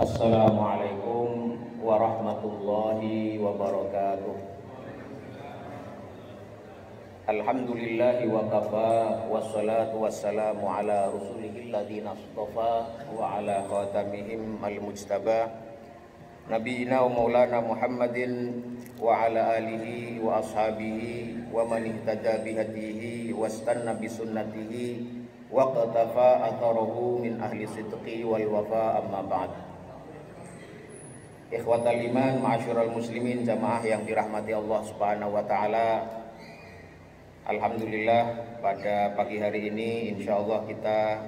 Assalamualaikum warahmatullahi wabarakatuh. Alhamdulillahi wa kafa, wassalatu wassalamu ala rasulihil ladzina astafa wa ala khatamihim al-mujtaba nabiyina wa maulana Muhammadin wa ala alihi wa ashabihi wa man ihtada bihadihi wastanna bisunnatihi wa qatafa atharahu min ahli sidqi wal wafa, amma ba'd. Ikhwatal iman, ma'asyiral muslimin, jamaah yang dirahmati Allah Subhanahu wa taala. Alhamdulillah, pada pagi hari ini insyaallah kita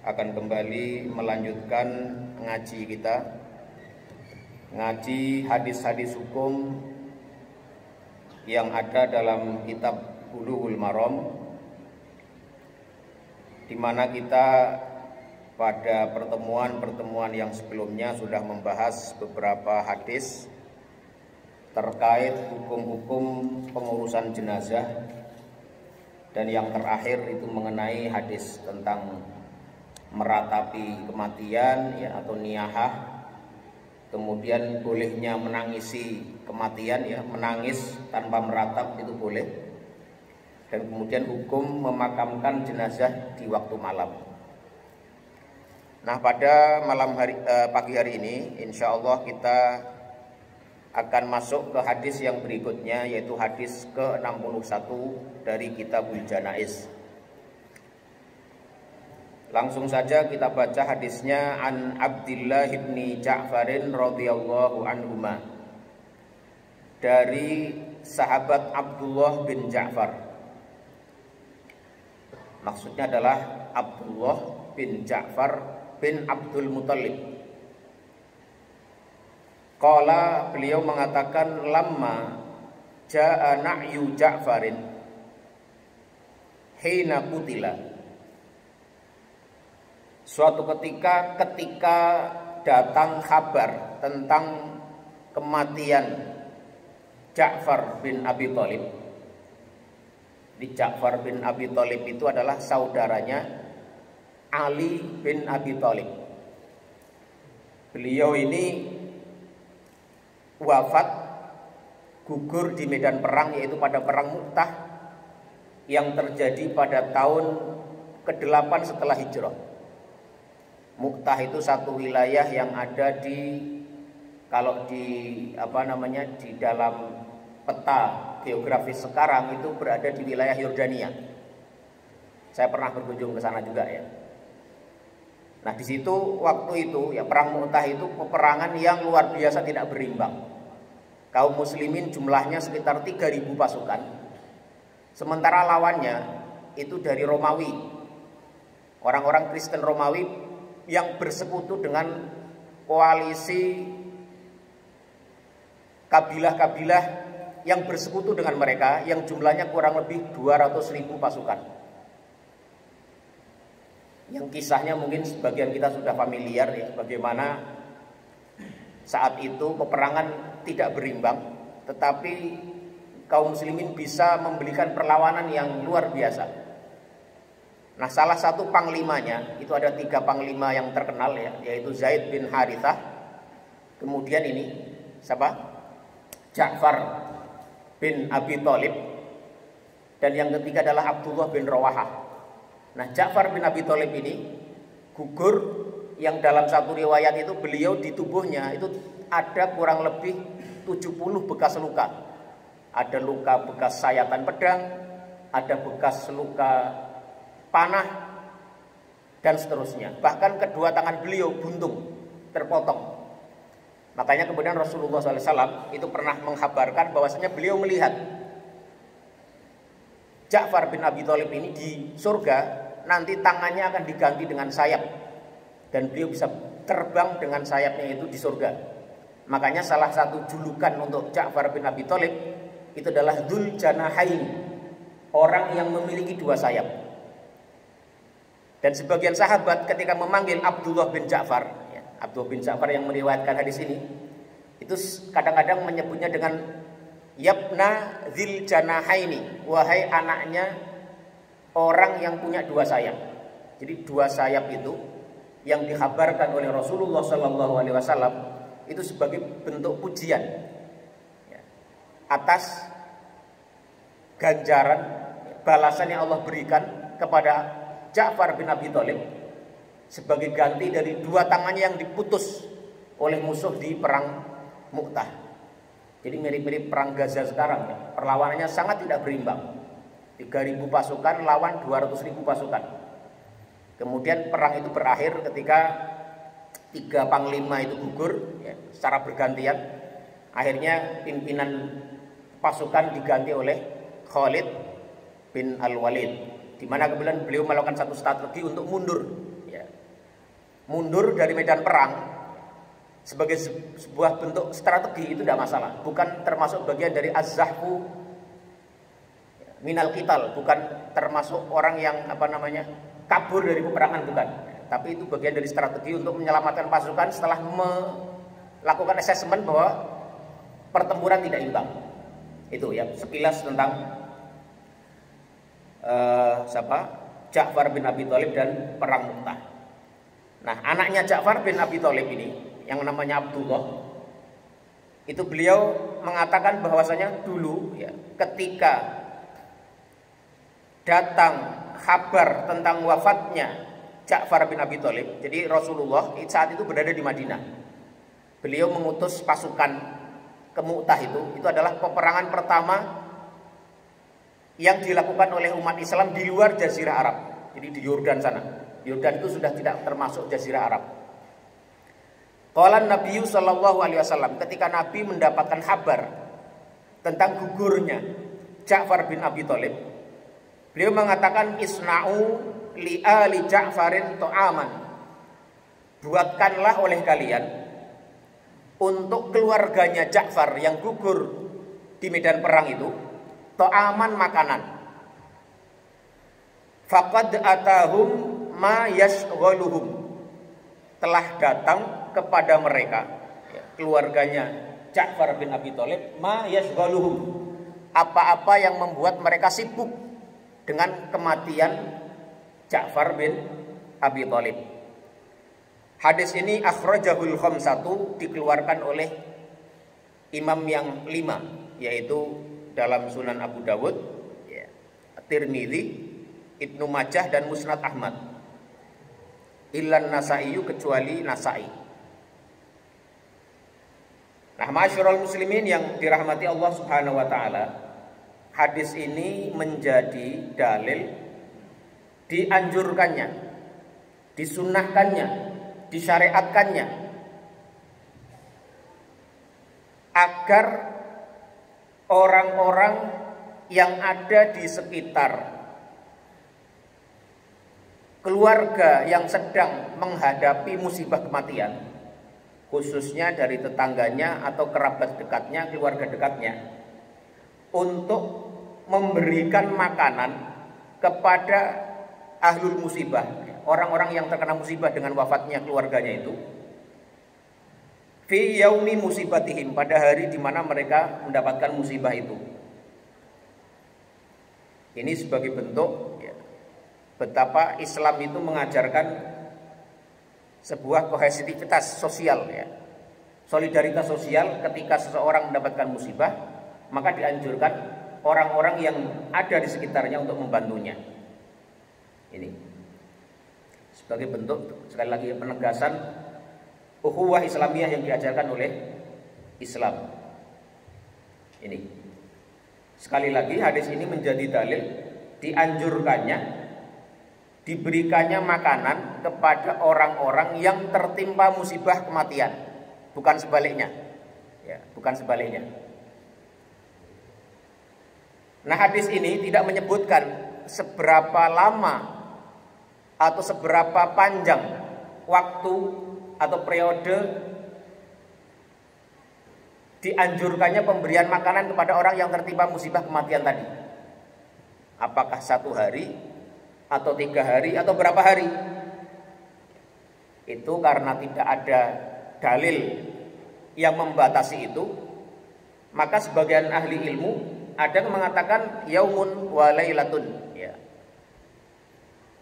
akan kembali melanjutkan ngaji kita. Ngaji hadis-hadis hukum yang ada dalam kitab Bulughul Maram, di mana kita pada pertemuan-pertemuan yang sebelumnya sudah membahas beberapa hadis terkait hukum-hukum pengurusan jenazah, dan yang terakhir itu mengenai hadis tentang meratapi kematian ya, atau niyahah. Kemudian bolehnya menangisi kematian ya, menangis tanpa meratap itu boleh. Dan kemudian hukum memakamkan jenazah di waktu malam. Nah, pada pagi hari ini insya Allah kita akan masuk ke hadis yang berikutnya, yaitu hadis ke-61 dari Kitabul Janaiz. Langsung saja kita baca hadisnya. An Abdillah bin Ja'farin radhiyallahu anhuma, dari sahabat Abdullah bin Ja'far. Maksudnya adalah Abdullah bin Ja'far bin Abdul Muthalib. Qala, beliau mengatakan, lamma ja'a na'yu Ja'farin hina qutila. Suatu ketika datang kabar tentang kematian Ja'far bin Abi Thalib. Di Ja'far bin Abi Thalib itu adalah saudaranya Ali bin Abi Thalib. Beliau ini wafat, gugur di medan perang, yaitu pada perang Mu'tah yang terjadi pada tahun ke-8 setelah hijrah. Mu'tah itu satu wilayah yang ada di dalam peta geografis sekarang itu berada di wilayah Yordania. Saya pernah berkunjung ke sana juga ya. Nah, di situ waktu itu ya, perang Mu'tah itu peperangan yang luar biasa, tidak berimbang. Kaum muslimin jumlahnya sekitar 3.000 pasukan. Sementara lawannya itu dari Romawi. Orang-orang Kristen Romawi yang bersekutu dengan koalisi kabilah-kabilah yang bersekutu dengan mereka, yang jumlahnya kurang lebih 200.000 pasukan. Yang kisahnya mungkin sebagian kita sudah familiar ya, bagaimana saat itu peperangan tidak berimbang, tetapi kaum muslimin bisa memberikan perlawanan yang luar biasa. Nah, salah satu panglimanya, itu ada 3 panglima yang terkenal ya, yaitu Zaid bin Harithah, kemudian ini siapa? Ja'far bin Abi Thalib, dan yang ketiga adalah Abdullah bin Rawahah. Nah, Ja'far bin Abi Thalib ini gugur, yang dalam satu riwayat itu beliau di tubuhnya itu ada kurang lebih 70 bekas luka. Ada luka bekas sayatan pedang, ada bekas luka panah, dan seterusnya. Bahkan kedua tangan beliau buntung, terpotong. Makanya kemudian Rasulullah SAW itu pernah menghabarkan bahwasanya beliau melihat Ja'far bin Abi Thalib ini di surga, nanti tangannya akan diganti dengan sayap, dan beliau bisa terbang dengan sayapnya itu di surga. Makanya salah satu julukan untuk Ja'far bin Abi Thalib itu adalah Dzul Janahain, orang yang memiliki 2 sayap. Dan sebagian sahabat ketika memanggil Abdullah bin Ja'far ya, Abdullah bin Ja'far yang meriwayatkan hadis ini, itu kadang-kadang menyebutnya dengan Yabna Dzil Janahaini, wahai anaknya orang yang punya 2 sayap. Jadi 2 sayap itu yang dikhabarkan oleh Rasulullah Sallallahu Alaihi Wasallam itu sebagai bentuk pujian ya, atas ganjaran balasan yang Allah berikan kepada Ja'far bin Abi Thalib sebagai ganti dari dua tangannya yang diputus oleh musuh di perang Mu'tah. Jadi mirip-mirip perang Gaza sekarang ya. Perlawanannya sangat tidak berimbang. 3.000 pasukan lawan 200.000 pasukan. Kemudian perang itu berakhir ketika 3 panglima itu gugur ya, secara bergantian. Akhirnya pimpinan pasukan diganti oleh Khalid bin Al-Walid, di mana kemudian beliau melakukan satu strategi untuk mundur ya. Mundur dari medan perang sebagai sebuah bentuk strategi itu tidak masalah, bukan termasuk bagian dari az-zahfu minal qital, bukan termasuk orang yang kabur dari peperangan, bukan. Tapi itu bagian dari strategi untuk menyelamatkan pasukan setelah melakukan asesmen bahwa pertempuran tidak imbang. Itu ya sekilas tentang Ja'far bin Abi Thalib dan perang Mu'tah. Nah, anaknya Ja'far bin Abi Thalib ini yang namanya Abdullah, itu beliau mengatakan bahwasanya dulu ya, ketika datang kabar tentang wafatnya Ja'far bin Abi Thalib, jadi Rasulullah saat itu berada di Madinah. Beliau mengutus pasukan ke Mu'tah, itu adalah peperangan pertama yang dilakukan oleh umat Islam di luar Jazirah Arab. Jadi di Yordan sana. Yordan itu sudah tidak termasuk Jazirah Arab. Qala Nabi sallallahu alaihi wasallam, ketika Nabi mendapatkan kabar tentang gugurnya Ja'far bin Abi Thalib, beliau mengatakan isna'u li ali Ja'farin ta'aman. Buatkanlah oleh kalian untuk keluarganya Ja'far yang gugur di medan perang itu ta'aman, makanan. Faqad atahum ma yashghaluhum. Telah datang kepada mereka ya, keluarganya Ja'far bin Abi Thalib ma yashghaluhum, apa-apa yang membuat mereka sibuk dengan kematian Ja'far bin Abi Thalib. Hadis ini akhrajahul khamsatu, dikeluarkan oleh imam yang 5, yaitu dalam Sunan Abu Dawud, ya, Tirmidzi, Ibnu Majah dan Musnad Ahmad. Illan Nasaiyu, kecuali Nasai. Nah, ma'asyiral muslimin yang dirahmati Allah Subhanahu wa taala, hadis ini menjadi dalil dianjurkannya, disunnahkannya, disyariatkannya agar orang-orang yang ada di sekitar keluarga yang sedang menghadapi musibah kematian, khususnya dari tetangganya atau kerabat dekatnya, keluarga dekatnya, untuk memberikan makanan kepada ahlul musibah, orang-orang yang terkena musibah dengan wafatnya keluarganya itu, fi yaumi musibatihim, pada hari di mana mereka mendapatkan musibah itu. Ini sebagai bentuk ya, betapa Islam itu mengajarkan sebuah kohesivitas sosial ya, solidaritas sosial. Ketika seseorang mendapatkan musibah, maka dianjurkan orang-orang yang ada di sekitarnya untuk membantunya. Ini sebagai bentuk, sekali lagi, penegasan ukhuwah Islamiyah yang diajarkan oleh Islam. Ini sekali lagi, hadis ini menjadi dalil dianjurkannya diberikannya makanan kepada orang-orang yang tertimpa musibah kematian, bukan sebaliknya. Ya, bukan sebaliknya. Nah, hadis ini tidak menyebutkan seberapa lama atau seberapa panjang waktu atau periode dianjurkannya pemberian makanan kepada orang yang tertimpa musibah kematian tadi. Apakah 1 hari atau 3 hari atau berapa hari? Itu karena tidak ada dalil yang membatasi itu, maka sebagian ahli ilmu ada yang mengatakan yaumun wa lailatun, ya,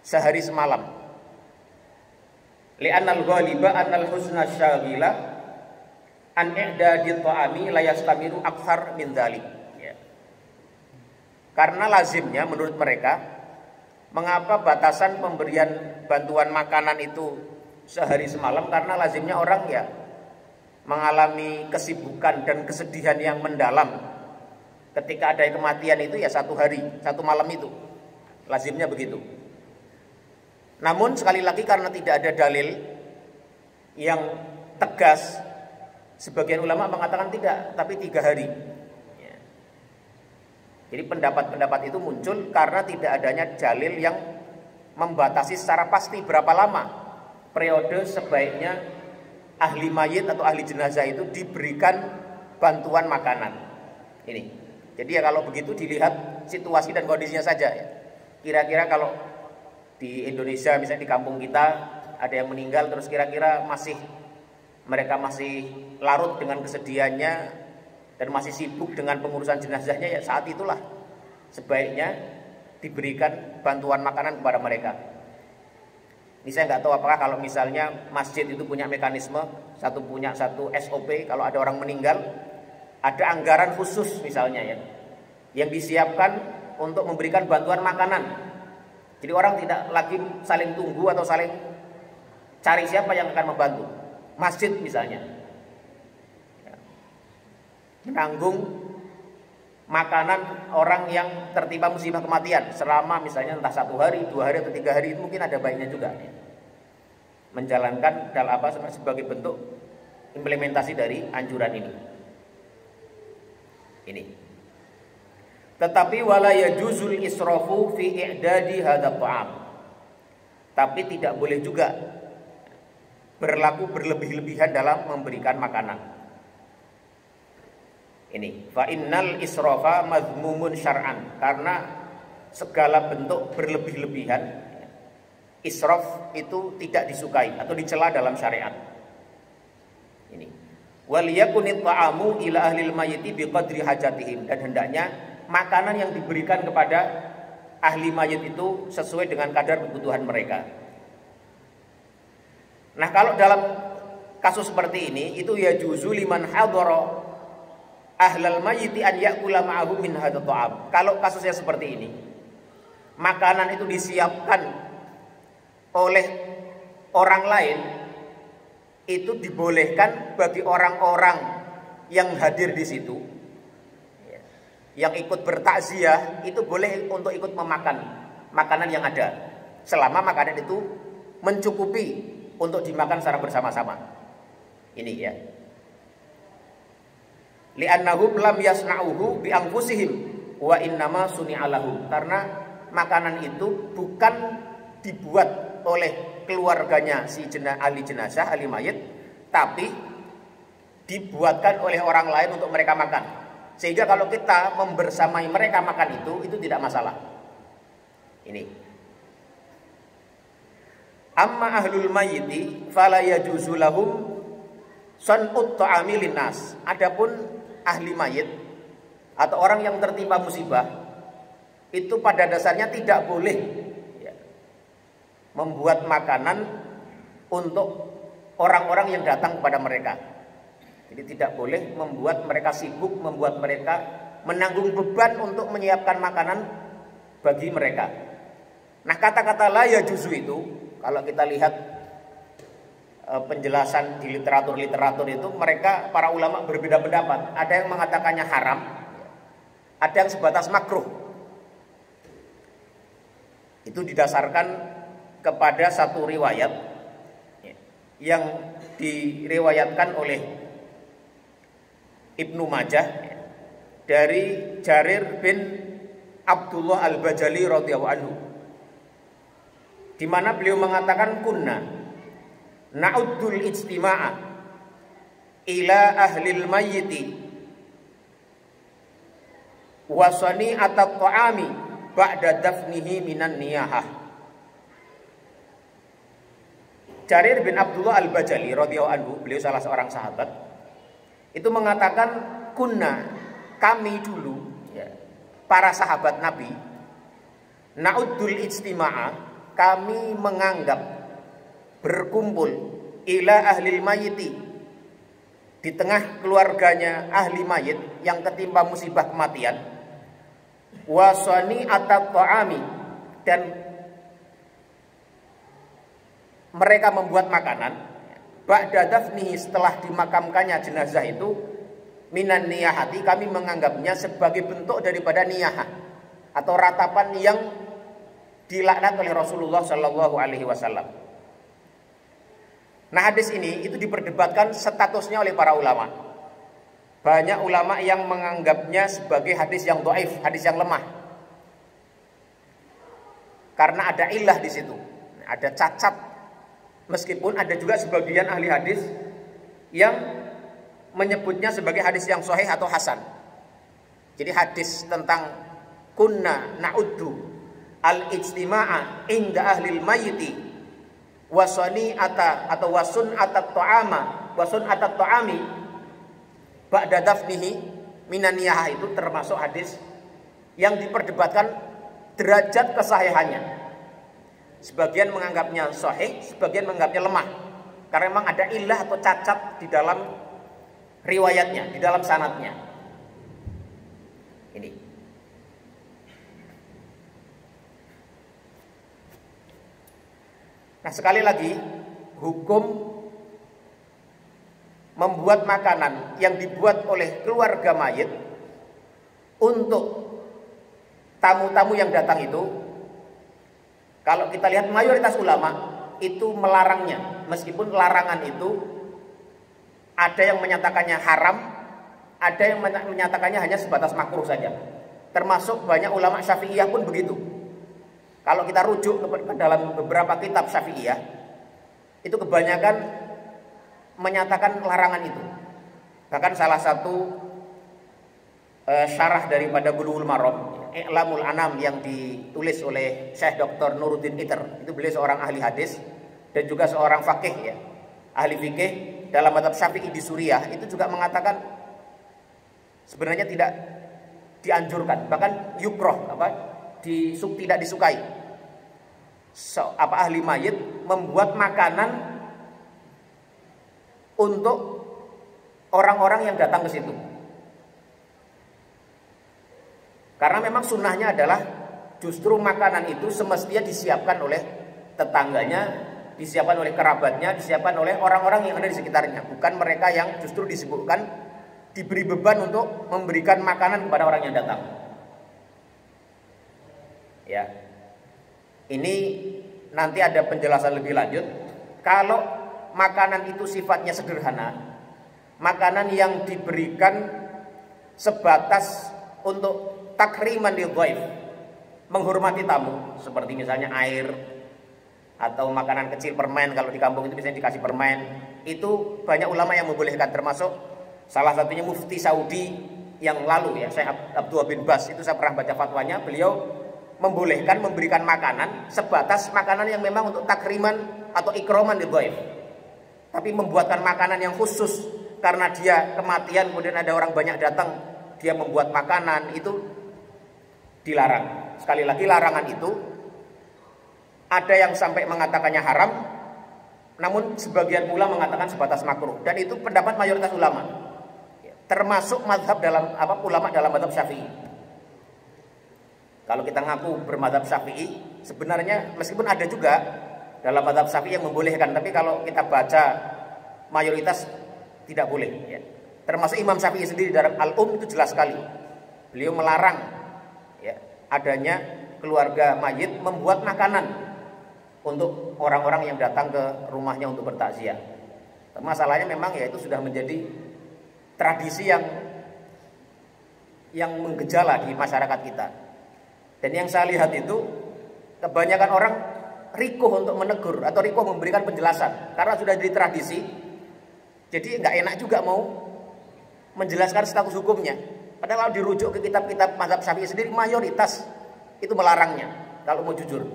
sehari semalam. Li'annal ghaliba annal husna syaghilah an i'dadi ta'ami la yastamiru akthar min dzalik. Ya. Karena lazimnya menurut mereka, mengapa batasan pemberian bantuan makanan itu sehari semalam, karena lazimnya orang ya mengalami kesibukan dan kesedihan yang mendalam ketika ada kematian itu ya satu hari, satu malam itu. Lazimnya begitu. Namun sekali lagi karena tidak ada dalil yang tegas, sebagian ulama mengatakan tidak, tapi 3 hari. Ya. Jadi pendapat-pendapat itu muncul karena tidak adanya dalil yang membatasi secara pasti berapa lama periode sebaiknya ahli mayit atau ahli jenazah itu diberikan bantuan makanan. Ini. Jadi ya kalau begitu dilihat situasi dan kondisinya saja. Ya. Kira-kira kalau di Indonesia misalnya di kampung kita ada yang meninggal, terus kira-kira mereka masih larut dengan kesedihannya dan masih sibuk dengan pengurusan jenazahnya, ya saat itulah sebaiknya diberikan bantuan makanan kepada mereka. Ini saya nggak tahu apakah kalau misalnya masjid itu punya mekanisme, punya satu SOP, kalau ada orang meninggal ada anggaran khusus misalnya ya yang disiapkan untuk memberikan bantuan makanan. Jadi orang tidak lagi saling tunggu atau saling cari siapa yang akan membantu. Masjid misalnya menanggung makanan orang yang tertimpa musibah kematian selama misalnya entah 1 hari, 2 hari atau 3 hari, itu mungkin ada baiknya juga ya. Menjalankan sebagai bentuk implementasi dari anjuran ini. Tetapi wala yajuzul israfu fi i'dadi hadza ta'am. Tapi tidak boleh juga berlaku berlebih-lebihan dalam memberikan makanan. Ini fa innal israfa mazmumun syar'an, karena segala bentuk berlebih-lebihan israf itu tidak disukai atau dicela dalam syariat. Ini wal yakunit ta'amu ila ahlil mayyiti biqadri hajatihim, dan hendaknya makanan yang diberikan kepada ahli mayit itu sesuai dengan kadar kebutuhan mereka. Nah, kalau dalam kasus seperti ini itu ya juzu liman hadara ahlal mayyiti an ya'kula ma'ahu min hadza ta'am. Kalau kasusnya seperti ini, makanan itu disiapkan oleh orang lain, itu dibolehkan bagi orang-orang yang hadir di situ, yang ikut bertakziah, itu boleh untuk ikut memakan makanan yang ada, selama makanan itu mencukupi untuk dimakan secara bersama-sama. Ini ya. Li'annahum lam yasna'uhu bi anfusihim wa innama suni'a lahum. Karena makanan itu bukan dibuat oleh keluarganya si ahli jenazah, ahli mayit, tapi dibuatkan oleh orang lain untuk mereka makan. Sehingga kalau kita membersamai mereka makan itu tidak masalah. Ini. Amma ahlul mayyiti fala yajuzu lahum san'ut ta'ami linnas. Adapun ahli mayit atau orang yang tertimpa musibah itu pada dasarnya tidak boleh ya, membuat makanan untuk orang-orang yang datang kepada mereka. Jadi tidak boleh membuat mereka sibuk, membuat mereka menanggung beban untuk menyiapkan makanan bagi mereka. Nah, kata-kata la yajuzu itu, kalau kita lihat penjelasan di literatur itu, mereka para ulama berbeda pendapat. Ada yang mengatakannya haram, ada yang sebatas makruh. Itu didasarkan kepada satu riwayat yang diriwayatkan oleh Ibnu Majah dari Jarir bin Abdullah Al-Bajali radhiyallahu anhu, di mana beliau mengatakan kunna na'uddul ijtima'a ila ahlil mayyiti wa sani'atat ta'ami ba'da dafnihi minan niyahah. Jarir bin Abdullah Al-Bajali radhiyallahu anhu, beliau salah seorang sahabat, itu mengatakan kunna, kami dulu ya, para sahabat Nabi, na'uddul ijtima'a, kami menganggap berkumpul ila ahli mayiti, di tengah keluarganya ahli mayit yang ketimpa musibah kematian, wasani atat ta'ami, dan mereka membuat makanan ba'da dafnihi, setelah dimakamkannya jenazah itu, minan niyahati, kami menganggapnya sebagai bentuk daripada niyahah atau ratapan yang dilaknat oleh Rasulullah Shallallahu Alaihi Wasallam. Nah, hadis ini itu diperdebatkan statusnya oleh para ulama. Banyak ulama yang menganggapnya sebagai hadis yang dhaif, hadis yang lemah, karena ada illah di situ, ada cacat. Meskipun ada juga sebagian ahli hadis yang menyebutnya sebagai hadis yang sahih atau hasan. Jadi hadis tentang kunna na'uddu al-ijtima'a inda ahlil mayyiti wasani ata atau wasun atat ta'ama wasun atat ta'ami ba'da dafnihi minan niyahah, itu termasuk hadis yang diperdebatkan derajat kesahihannya. Sebagian menganggapnya sahih, sebagian menganggapnya lemah, karena memang ada illah atau cacat di dalam riwayatnya, di dalam sanadnya. Ini. Nah, sekali lagi, hukum membuat makanan yang dibuat oleh keluarga mayit untuk tamu-tamu yang datang itu, kalau kita lihat mayoritas ulama itu melarangnya. Meskipun larangan itu ada yang menyatakannya haram, ada yang menyatakannya hanya sebatas makruh saja. Termasuk banyak ulama Syafi'iyah pun begitu. Kalau kita rujuk ke dalam beberapa kitab Syafi'iyah, itu kebanyakan menyatakan larangan itu. Bahkan salah satu syarah daripada Bulughul Maram, I'lamul Anam, yang ditulis oleh Syekh Dr. Nuruddin Iter, itu beliau seorang ahli hadis dan juga seorang fakih, ya, ahli fikih dalam mazhab Syafi'i di Suriah, itu juga mengatakan sebenarnya tidak dianjurkan, bahkan yukroh, tidak disukai. Ahli mayit membuat makanan untuk orang-orang yang datang ke situ. Karena memang sunnahnya adalah justru makanan itu semestinya disiapkan oleh tetangganya, disiapkan oleh kerabatnya, disiapkan oleh orang-orang yang ada di sekitarnya. Bukan mereka yang justru disebutkan diberi beban untuk memberikan makanan kepada orang yang datang. Ya, ini nanti ada penjelasan lebih lanjut. Kalau makanan itu sifatnya sederhana, makanan yang diberikan sebatas untuk takriman lil dhaif, menghormati tamu, seperti misalnya air atau makanan kecil, permen, kalau di kampung itu biasanya dikasih permen, itu banyak ulama yang membolehkan, termasuk salah satunya mufti Saudi yang lalu, ya, Syekh Abdullah bin Bas, itu saya pernah baca fatwanya, beliau membolehkan memberikan makanan sebatas makanan yang memang untuk takriman atau ikroman lil dhaif. Tapi membuatkan makanan yang khusus karena dia kematian kemudian ada orang banyak datang, dia membuat makanan, itu dilarang. Sekali lagi, larangan itu ada yang sampai mengatakannya haram, namun sebagian pula mengatakan sebatas makruh, dan itu pendapat mayoritas ulama, termasuk mazhab dalam ulama dalam mazhab Syafi'i. Kalau kita ngaku bermazhab Syafi'i, sebenarnya meskipun ada juga dalam mazhab Syafi'i yang membolehkan, tapi kalau kita baca mayoritas tidak boleh, ya. Termasuk Imam Syafi'i sendiri dalam Al-Um itu jelas sekali, beliau melarang, ya, adanya keluarga mayit membuat makanan untuk orang-orang yang datang ke rumahnya untuk bertakziah. Masalahnya memang ya itu sudah menjadi tradisi yang menggejala di masyarakat kita. Dan yang saya lihat itu kebanyakan orang rikuh untuk menegur atau rikuh memberikan penjelasan karena sudah jadi tradisi. Jadi nggak enak juga mau menjelaskan status hukumnya. Padahal kalau dirujuk ke kitab-kitab mazhab Syafi'i sendiri, mayoritas itu melarangnya kalau mau jujur.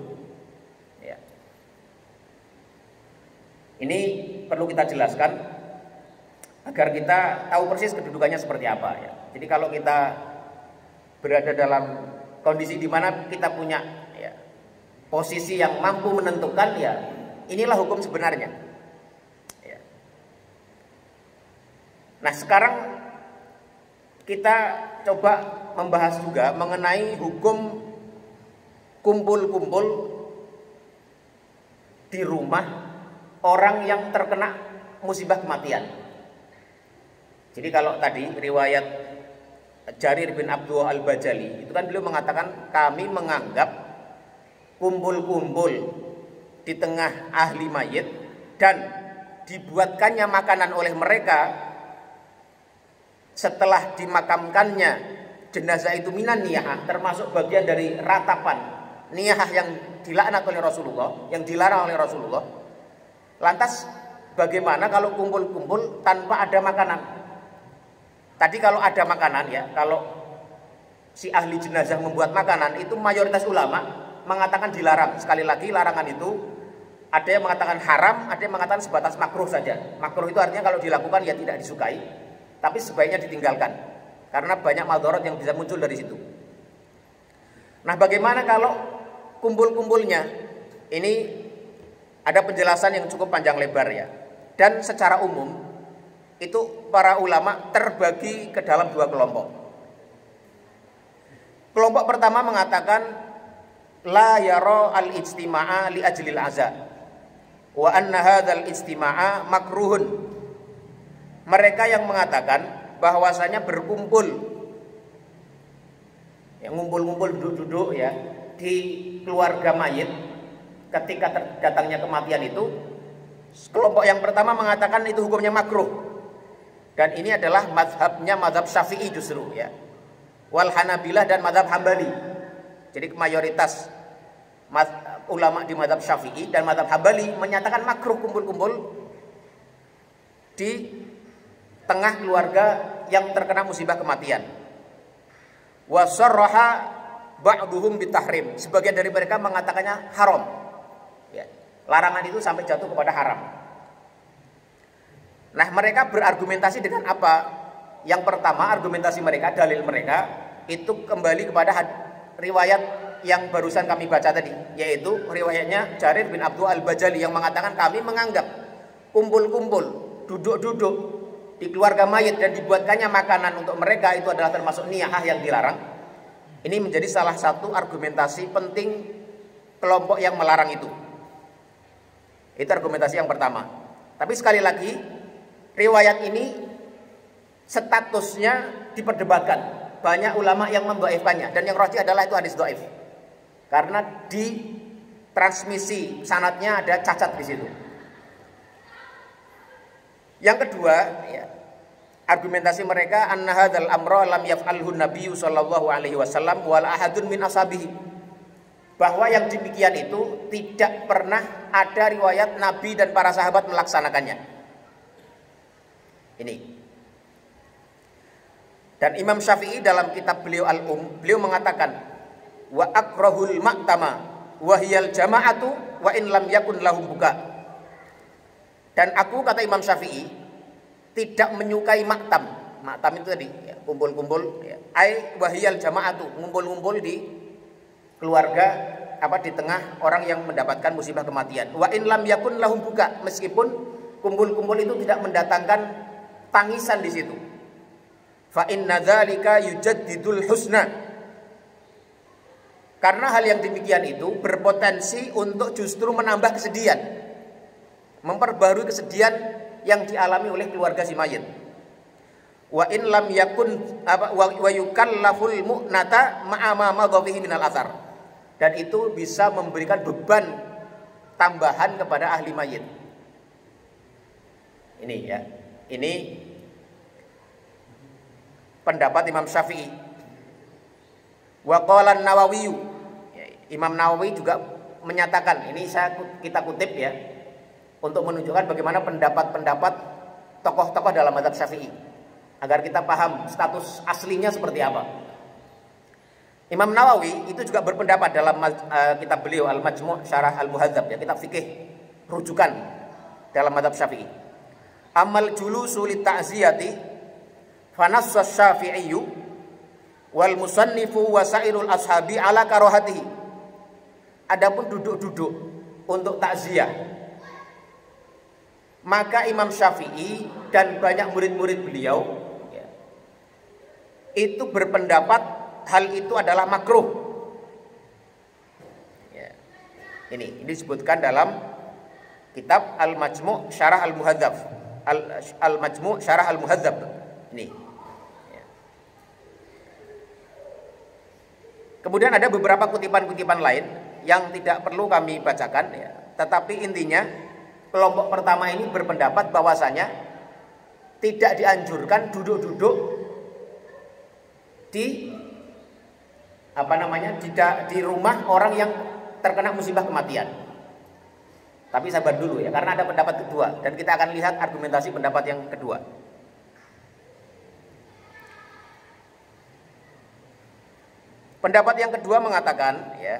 Ya. Ini perlu kita jelaskan agar kita tahu persis kedudukannya seperti apa, ya. Jadi kalau kita berada dalam kondisi di mana kita punya, ya, posisi yang mampu menentukan, ya Inilah hukum sebenarnya. Ya. Nah sekarang kita coba membahas juga mengenai hukum kumpul-kumpul di rumah orang yang terkena musibah kematian. Jadi kalau tadi riwayat Jarir bin Abdullah Al-Bajali itu kan beliau mengatakan kami menganggap kumpul-kumpul di tengah ahli mayit dan dibuatkannya makanan oleh mereka setelah dimakamkannya jenazah itu minan niyahah, termasuk bagian dari ratapan niyahah yang dilaknat oleh Rasulullah, yang dilarang oleh Rasulullah. Lantas bagaimana kalau kumpul-kumpul tanpa ada makanan? Tadi kalau ada makanan ya, kalau si ahli jenazah membuat makanan itu mayoritas ulama mengatakan dilarang. Sekali lagi larangan itu ada yang mengatakan haram, ada yang mengatakan sebatas makruh saja. Makruh itu artinya kalau dilakukan ya tidak disukai, tapi sebaiknya ditinggalkan karena banyak madarat yang bisa muncul dari situ. Nah, bagaimana kalau kumpul-kumpulnya? Ini ada penjelasan yang cukup panjang lebar ya. Dan secara umum itu para ulama terbagi ke dalam dua kelompok. Kelompok pertama mengatakan la yara al-ijtima'a li ajlil aza wa anna hadzal ijtima'a makruhun. Mereka yang mengatakan bahwasanya berkumpul, yang ngumpul-ngumpul duduk-duduk ya di keluarga mayit ketika datangnya kematian itu, kelompok yang pertama mengatakan itu hukumnya makruh. Dan ini adalah mazhabnya mazhab Syafi'i justru ya. Wal Hanabilah dan mazhab Hambali. Jadi mayoritas ulama di mazhab Syafi'i dan mazhab Hambali menyatakan makruh kumpul-kumpul di tengah keluarga yang terkena musibah kematian. Wa sarraha ba'duhum bitahrim. Sebagian dari mereka mengatakannya haram. Ya. Larangan itu sampai jatuh kepada haram. Nah, mereka berargumentasi dengan apa? Yang pertama, argumentasi mereka, dalil mereka itu kembali kepada riwayat yang barusan kami baca tadi, yaitu riwayatnya Jarir bin Abdullah Al-Bajali yang mengatakan kami menganggap kumpul-kumpul, duduk-duduk di keluarga mayit dan dibuatkannya makanan untuk mereka itu adalah termasuk niyahah yang dilarang. Ini menjadi salah satu argumentasi penting kelompok yang melarang itu. Itu argumentasi yang pertama. Tapi sekali lagi, riwayat ini statusnya diperdebatkan. Banyak ulama yang mendhaifkannya dan yang rajih adalah itu hadis dhaif. Karena di transmisi sanadnya ada cacat di situ. Yang kedua, ya, argumentasi mereka anna hadzal amra lam yaf'alhu nabiyyu sallallahu alaihi wasallam wal ahadun min ashabihi. Bahwa yang demikian itu tidak pernah ada riwayat Nabi dan para sahabat melaksanakannya. Ini. Dan Imam Syafi'i dalam kitab beliau beliau mengatakan wa akrahul ma'tama wa hiyal jama'atu wa in lam yakun lahum buka. Dan aku, kata Imam Syafi'i, tidak menyukai maktam. Maktam itu tadi ya, kumpul-kumpul ya. Ai wa hiyal jama'atu, ngumpul-ngumpul di keluarga di tengah orang yang mendapatkan musibah kematian. Wa in lam yakun lahum buka, meskipun kumpul-kumpul itu tidak mendatangkan tangisan di situ. Fa inna dzalika yujaddidul husna. Karena hal yang demikian itu berpotensi untuk justru menambah kesedihan, memperbarui kesedihan yang dialami oleh keluarga si mayit. Wa in lam yakun wa yukallaful mu'nata ma'a ma madhafihi minal athar. Dan itu bisa memberikan beban tambahan kepada ahli mayit. Ini ya. Ini pendapat Imam Syafi'i. Wa qala an-Nawawi. Imam Nawawi juga menyatakan, ini kita kutip ya, untuk menunjukkan bagaimana pendapat-pendapat tokoh-tokoh dalam mazhab Syafi'i agar kita paham status aslinya seperti apa. Imam Nawawi itu juga berpendapat dalam kitab beliau Al-Majmu' Syarah Al-Muhadzab ya, kitab fikih rujukan dalam mazhab Syafi'i. Amal julusu li ta'ziyati fanassa Syafi'iyyu wal musannifu wa sairul ashabi ala karahatihi. Adapun duduk-duduk untuk takziah Maka Imam Syafi'i dan banyak murid-murid beliau ya, itu berpendapat hal itu adalah makruh. Ya. Ini disebutkan dalam kitab Al-Majmu' Syarah Al-Muhadzab. Al-Majmu' Syarah Al-Muhadzab. Ini. Ya. Kemudian ada beberapa kutipan-kutipan lain yang tidak perlu kami bacakan ya. Tetapi intinya kelompok pertama ini berpendapat bahwasanya tidak dianjurkan duduk-duduk di di rumah orang yang terkena musibah kematian. Tapi sabar dulu ya, karena ada pendapat kedua dan kita akan lihat argumentasi pendapat yang kedua. Pendapat yang kedua mengatakan ya,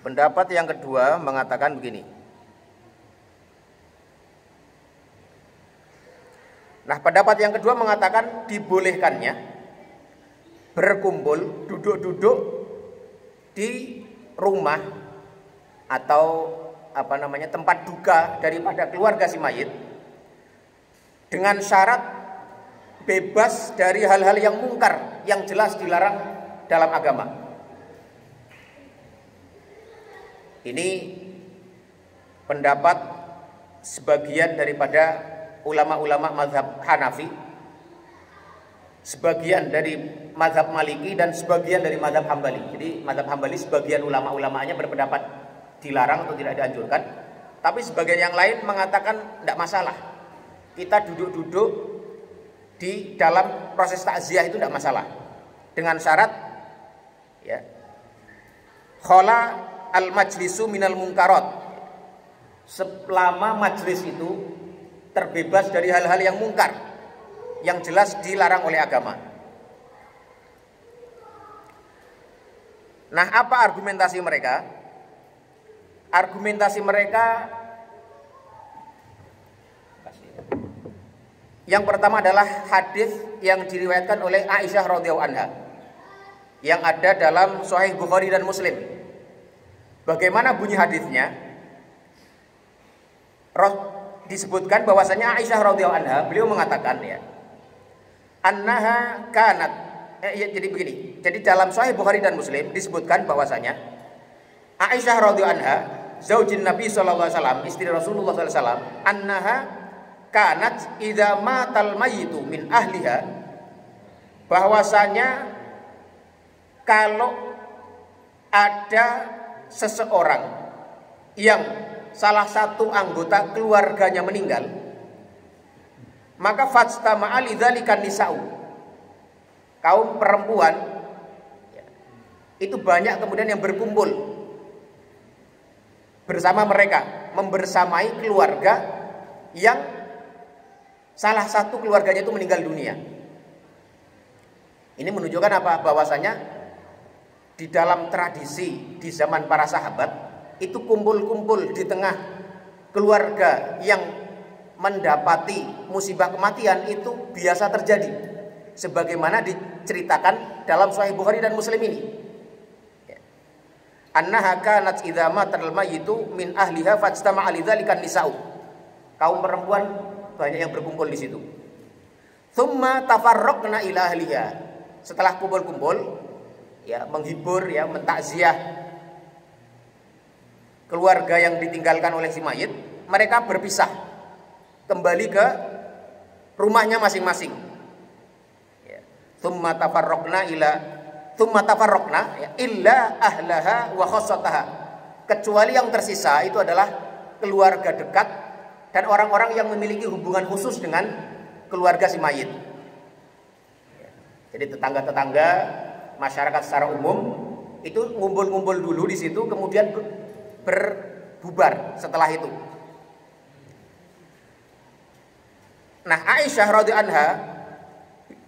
pendapat yang kedua mengatakan begini. Nah, pendapat yang kedua mengatakan dibolehkannya berkumpul, duduk-duduk di rumah atau tempat duka daripada keluarga si mayit dengan syarat bebas dari hal-hal yang mungkar yang jelas dilarang dalam agama. Ini pendapat sebagian daripada ulama-ulama mazhab Hanafi, sebagian dari mazhab Maliki, dan sebagian dari mazhab Hambali. Jadi mazhab Hambali sebagian ulama-ulamanya berpendapat dilarang atau tidak dianjurkan, tapi sebagian yang lain mengatakan tidak masalah. Kita duduk-duduk di dalam proses takziah itu tidak masalah, dengan syarat ya, khala al-majlisu minal munkarat, selama majlis itu terbebas dari hal-hal yang mungkar yang jelas dilarang oleh agama. Nah, apa argumentasi mereka? Argumentasi mereka yang pertama adalah hadis yang diriwayatkan oleh Aisyah radhiyallahu anha yang ada dalam Sahih Bukhari dan Muslim. Bagaimana bunyi hadisnya? Disebutkan bahwasanya Aisyah radhiyallahu anha, beliau mengatakan ya, annaha kanat jadi begini. Jadi dalam Sahih Bukhari dan Muslim disebutkan bahwasanya Aisyah radhiyallahu anha, zaujin Nabi sallallahu alaihi wasallam, istri Rasulullah sallallahu alaihi wasallam, annaha kanat idza matal mayyitu min ahliha, bahwasanya kalau ada seseorang yang salah satu anggota keluarganya meninggal, maka fajtama'a lidzalika nisa'u, kaum perempuan itu banyak kemudian yang berkumpul bersama mereka, membersamai keluarga yang salah satu keluarganya itu meninggal dunia. Ini menunjukkan apa? Bahwasanya di dalam tradisi di zaman para sahabat itu kumpul-kumpul di tengah keluarga yang mendapati musibah kematian itu biasa terjadi, sebagaimana diceritakan dalam Sahih Bukhari dan Muslim ini. Annaha kanat idza matal mayyitu min ahliha fajtama'a lidzalika nisa'u. Kaum perempuan banyak yang berkumpul di situ. Tsumma tafarraqna ila ahliha. Setelah kumpul-kumpul ya, menghibur ya, mentakziah keluarga yang ditinggalkan oleh si mayit, mereka berpisah kembali ke rumahnya masing-masing. Ya. Tsumma tafarraqna ya, illa ahlaha wa khassataha. Kecuali yang tersisa itu adalah keluarga dekat dan orang-orang yang memiliki hubungan khusus dengan keluarga si mayit. Ya. Jadi tetangga-tetangga, masyarakat secara umum itu ngumpul-ngumpul dulu di situ, kemudian berbubar setelah itu. Nah, Aisyah radhiyallahu anha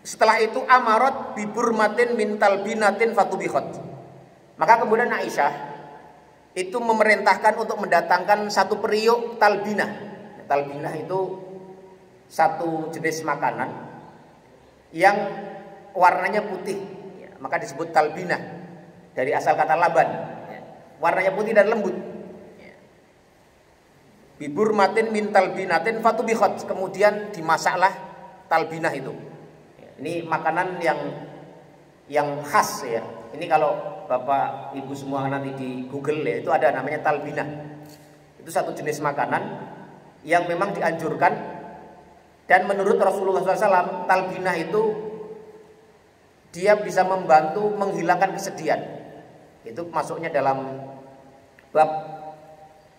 setelah itu amarat biburmatin min talbinatin fatubikhat. Maka kemudian Aisyah itu memerintahkan untuk mendatangkan satu periuk talbinah. Talbinah itu satu jenis makanan yang warnanya putih, ya, maka disebut talbinah, dari asal kata laban, ya, warnanya putih dan lembut. Ya. Bibur matin min talbinatin fatubihot, kemudian dimasaklah talbinah itu. Ya, ini makanan yang khas ya. Ini kalau Bapak Ibu semua nanti di Google ya, itu ada namanya talbinah. Itu satu jenis makanan yang memang dianjurkan. Dan menurut Rasulullah SAW, talbinah itu dia bisa membantu menghilangkan kesedihan. Itu masuknya dalam bab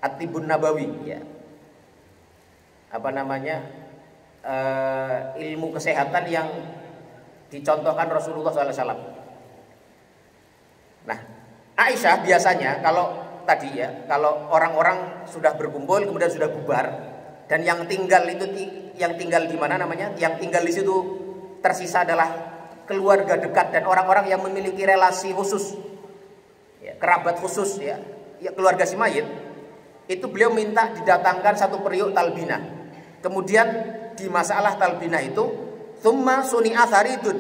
At-Tibbun Nabawi, ya. Apa namanya, ilmu kesehatan yang dicontohkan Rasulullah SAW. Nah, Aisyah biasanya kalau tadi ya, kalau orang-orang sudah berkumpul kemudian sudah bubar, dan yang tinggal di mana namanya? Yang tinggal di situ tersisa adalah keluarga dekat dan orang-orang yang memiliki relasi khusus, ya, kerabat khusus, ya, keluarga si mayit. Itu beliau minta didatangkan satu periuk talbinah. Kemudian dimasaklah talbinah itu, tsumma suni'a tharidun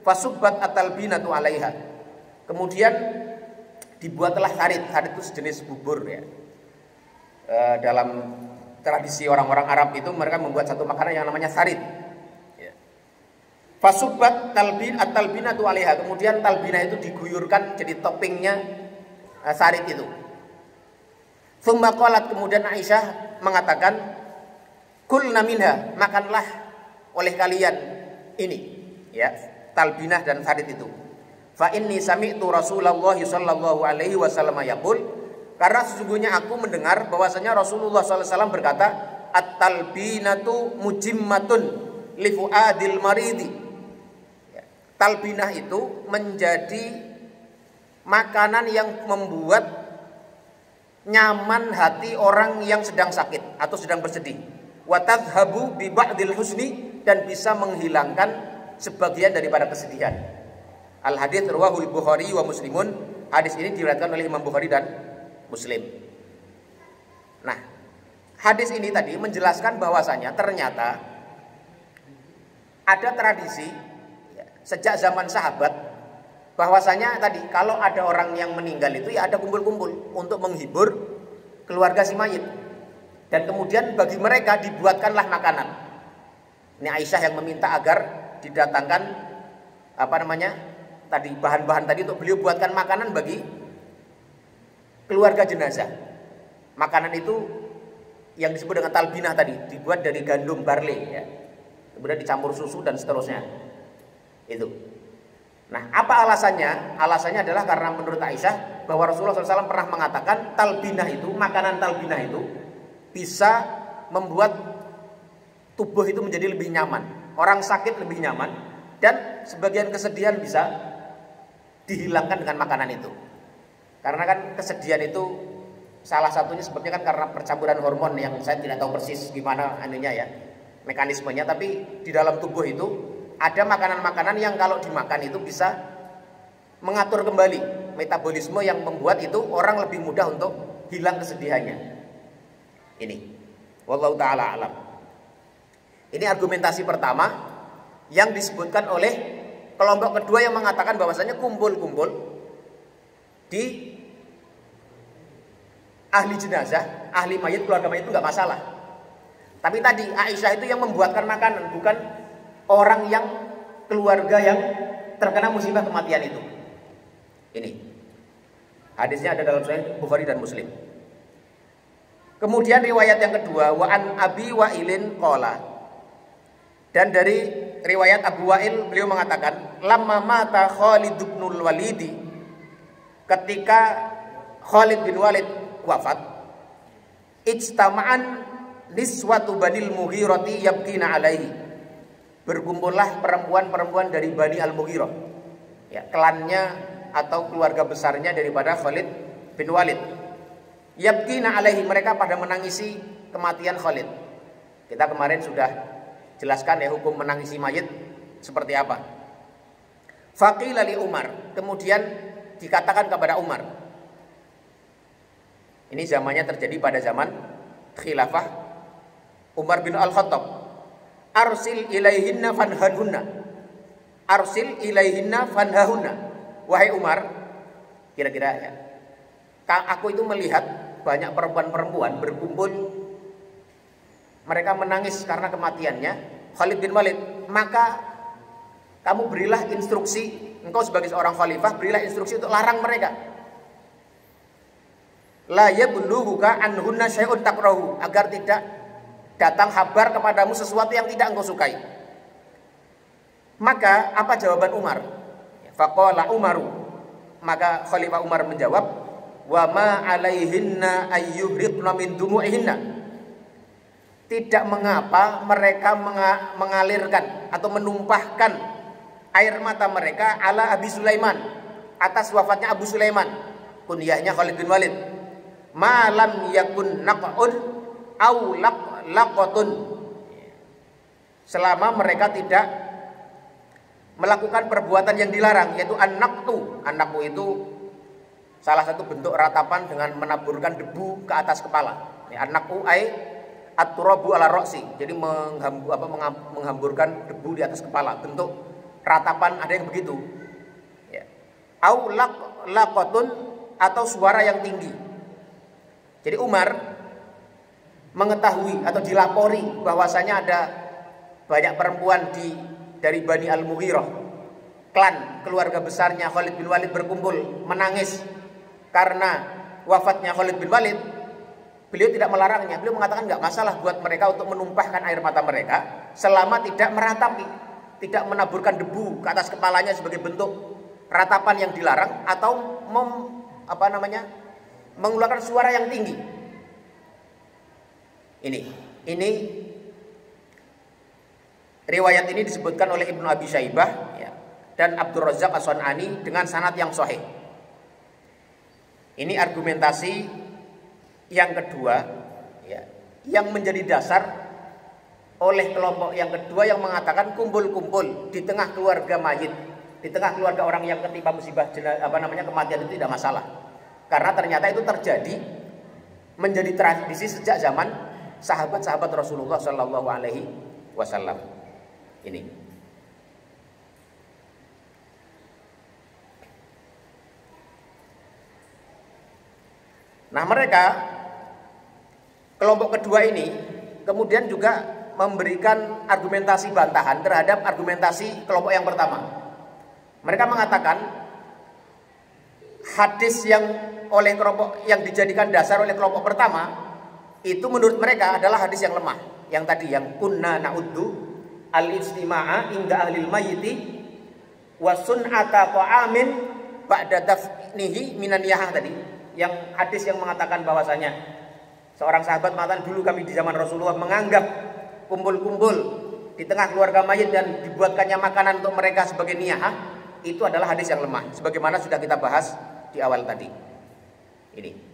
fasubbat at-talbinatu 'alaiha. Kemudian dibuatlah tharid. Tharid itu sejenis bubur ya. Dalam tradisi orang-orang Arab itu mereka membuat satu makanan yang namanya tharid. Ya. Fasubbat at-talbinatu 'alaiha. Kemudian talbinah itu diguyurkan jadi toppingnya tharid itu. Tsumma qalat, kemudian Aisyah mengatakan, kulna minha, makanlah oleh kalian ini, ya, talbinah dan tharid itu. Fa inni sami'tu Rasulullah sallallahu alaihi wasallam yaqul, karena sesungguhnya aku mendengar bahwasanya Rasulullah sallallahu alaihi wasallam berkata, at-talbinatu mujimmatun li fuadil maridi. Talbinah itu menjadi makanan yang membuat nyaman hati orang yang sedang sakit atau sedang bersedih. Wa tadhhabu bi ba'dil husni, dan bisa menghilangkan sebagian daripada kesedihan. Al hadits rawahul Bukhari wa Muslimun. Hadis ini diriwayatkan oleh Imam Bukhari dan Muslim. Nah, hadis ini tadi menjelaskan bahwasanya ternyata ada tradisi ya, sejak zaman sahabat, bahwasanya tadi kalau ada orang yang meninggal itu ya ada kumpul-kumpul untuk menghibur keluarga si mayit. Dan kemudian bagi mereka dibuatkanlah makanan. Ini Aisyah yang meminta agar didatangkan tadi bahan-bahan tadi untuk beliau buatkan makanan bagi keluarga jenazah. Makanan itu yang disebut dengan talbinah tadi dibuat dari gandum barley ya. Kemudian dicampur susu dan seterusnya. Itu. Nah, apa alasannya? Alasannya adalah karena menurut Aisyah bahwa Rasulullah SAW pernah mengatakan talbinah itu, makanan talbinah itu bisa membuat tubuh itu menjadi lebih nyaman. Orang sakit lebih nyaman dan sebagian kesedihan bisa dihilangkan dengan makanan itu. Karena kan kesedihan itu salah satunya sebabnya kan karena percampuran hormon yang saya tidak tahu persis gimana anunya ya, mekanismenya, tapi di dalam tubuh itu ada makanan-makanan yang kalau dimakan itu bisa mengatur kembali metabolisme yang membuat itu orang lebih mudah untuk hilang kesedihannya. Ini wallahu taala alam. Ini argumentasi pertama yang disebutkan oleh kelompok kedua yang mengatakan bahwasanya kumpul-kumpul di ahli jenazah, ahli mayit, keluarga mayit itu nggak masalah. Tapi tadi Aisyah itu yang membuatkan makanan, bukan orang yang keluarga yang terkena musibah kematian itu. Ini hadisnya ada dalam Sahih Bukhari dan Muslim. Kemudian riwayat yang kedua, wa an Abi Wa'ilin qala. Dan dari riwayat Abu Wa'il beliau mengatakan, lamma mata Khalid bin Walid, ketika Khalid bin Walid wafat, ijtama'an niswatu Banil Mughirati yabkina alaihi. Berkumpullah perempuan-perempuan dari Bani Al-Mughirah. Ya, klannya atau keluarga besarnya daripada Khalid bin Walid. Yabkina alaihi, mereka pada menangisi kematian Khalid. Kita kemarin sudah jelaskan ya hukum menangisi mayit seperti apa. Faqila li Umar, kemudian dikatakan kepada Umar. Ini zamannya terjadi pada zaman khilafah Umar bin Al-Khattab. arsil ilaihinna fanhahunna. Arsil ilaihinna fanhahunna. Wahai Umar, kira-kira ya, aku itu melihat banyak perempuan-perempuan berkumpul, mereka menangis karena kematiannya Khalid bin Walid. Maka kamu berilah instruksi, engkau sebagai seorang khalifah, berilah instruksi untuk larang mereka. La yabluhuka anhunna syai'un takrahu, agar tidak datang kabar kepadamu sesuatu yang tidak engkau sukai. Maka apa jawaban Umar? Faqala Umaru, maka Khalifah Umar menjawab, wa ma alaihinna ayyuhriqna min dumu'ihinna. Tidak mengapa mereka mengalirkan atau menumpahkan air mata mereka ala Abi Sulaiman, atas wafatnya Abu Sulaiman, kunyahnya Khalid bin Walid. Malam yakun naq'un au laqatun, selama mereka tidak melakukan perbuatan yang dilarang, yaitu an-naqtu. An-naqtu itu salah satu bentuk ratapan dengan menaburkan debu ke atas kepala. An-naqtu ai at-turabu ala ra'si, jadi menghamburkan debu di atas kepala, bentuk ratapan, ada yang begitu. Ya. Au laqatun, atau suara yang tinggi. Jadi Umar mengetahui atau dilapori bahwasanya ada banyak perempuan dari Bani Al-Mughirah, klan keluarga besarnya Khalid bin Walid, berkumpul menangis karena wafatnya Khalid bin Walid. Beliau tidak melarangnya. Beliau mengatakan nggak masalah buat mereka untuk menumpahkan air mata mereka selama tidak meratapi, tidak menaburkan debu ke atas kepalanya sebagai bentuk ratapan yang dilarang, atau mengeluarkan suara yang tinggi. Ini riwayat ini disebutkan oleh Ibnu Abi Syaibah ya, dan Abdur Razzaq As-San'ani dengan sanad yang sahih. Ini argumentasi yang kedua ya, yang menjadi dasar oleh kelompok yang kedua yang mengatakan kumpul-kumpul di tengah keluarga mayit, di tengah keluarga orang yang ketimpa musibah kematian itu tidak masalah. Karena ternyata itu terjadi menjadi tradisi sejak zaman sahabat-sahabat Rasulullah Shallallahu Alaihi Wasallam. Ini. Nah, mereka kelompok kedua ini kemudian juga memberikan argumentasi bantahan terhadap argumentasi kelompok yang pertama. Mereka mengatakan hadis yang oleh kelompok yang dijadikan dasar oleh kelompok pertama itu menurut mereka adalah hadis yang lemah. Yang tadi, yang kunna na'uddu al-istima'a inda ahlil mayyiti wa sun'ata ta'amin ba'da dafnihi minan yahah tadi. Yang hadis yang mengatakan bahwasanya seorang sahabat mengatakan, dulu kami di zaman Rasulullah menganggap kumpul-kumpul di tengah keluarga mayit dan dibuatkannya makanan untuk mereka sebagai niyahah, itu adalah hadis yang lemah, sebagaimana sudah kita bahas di awal tadi. Ini.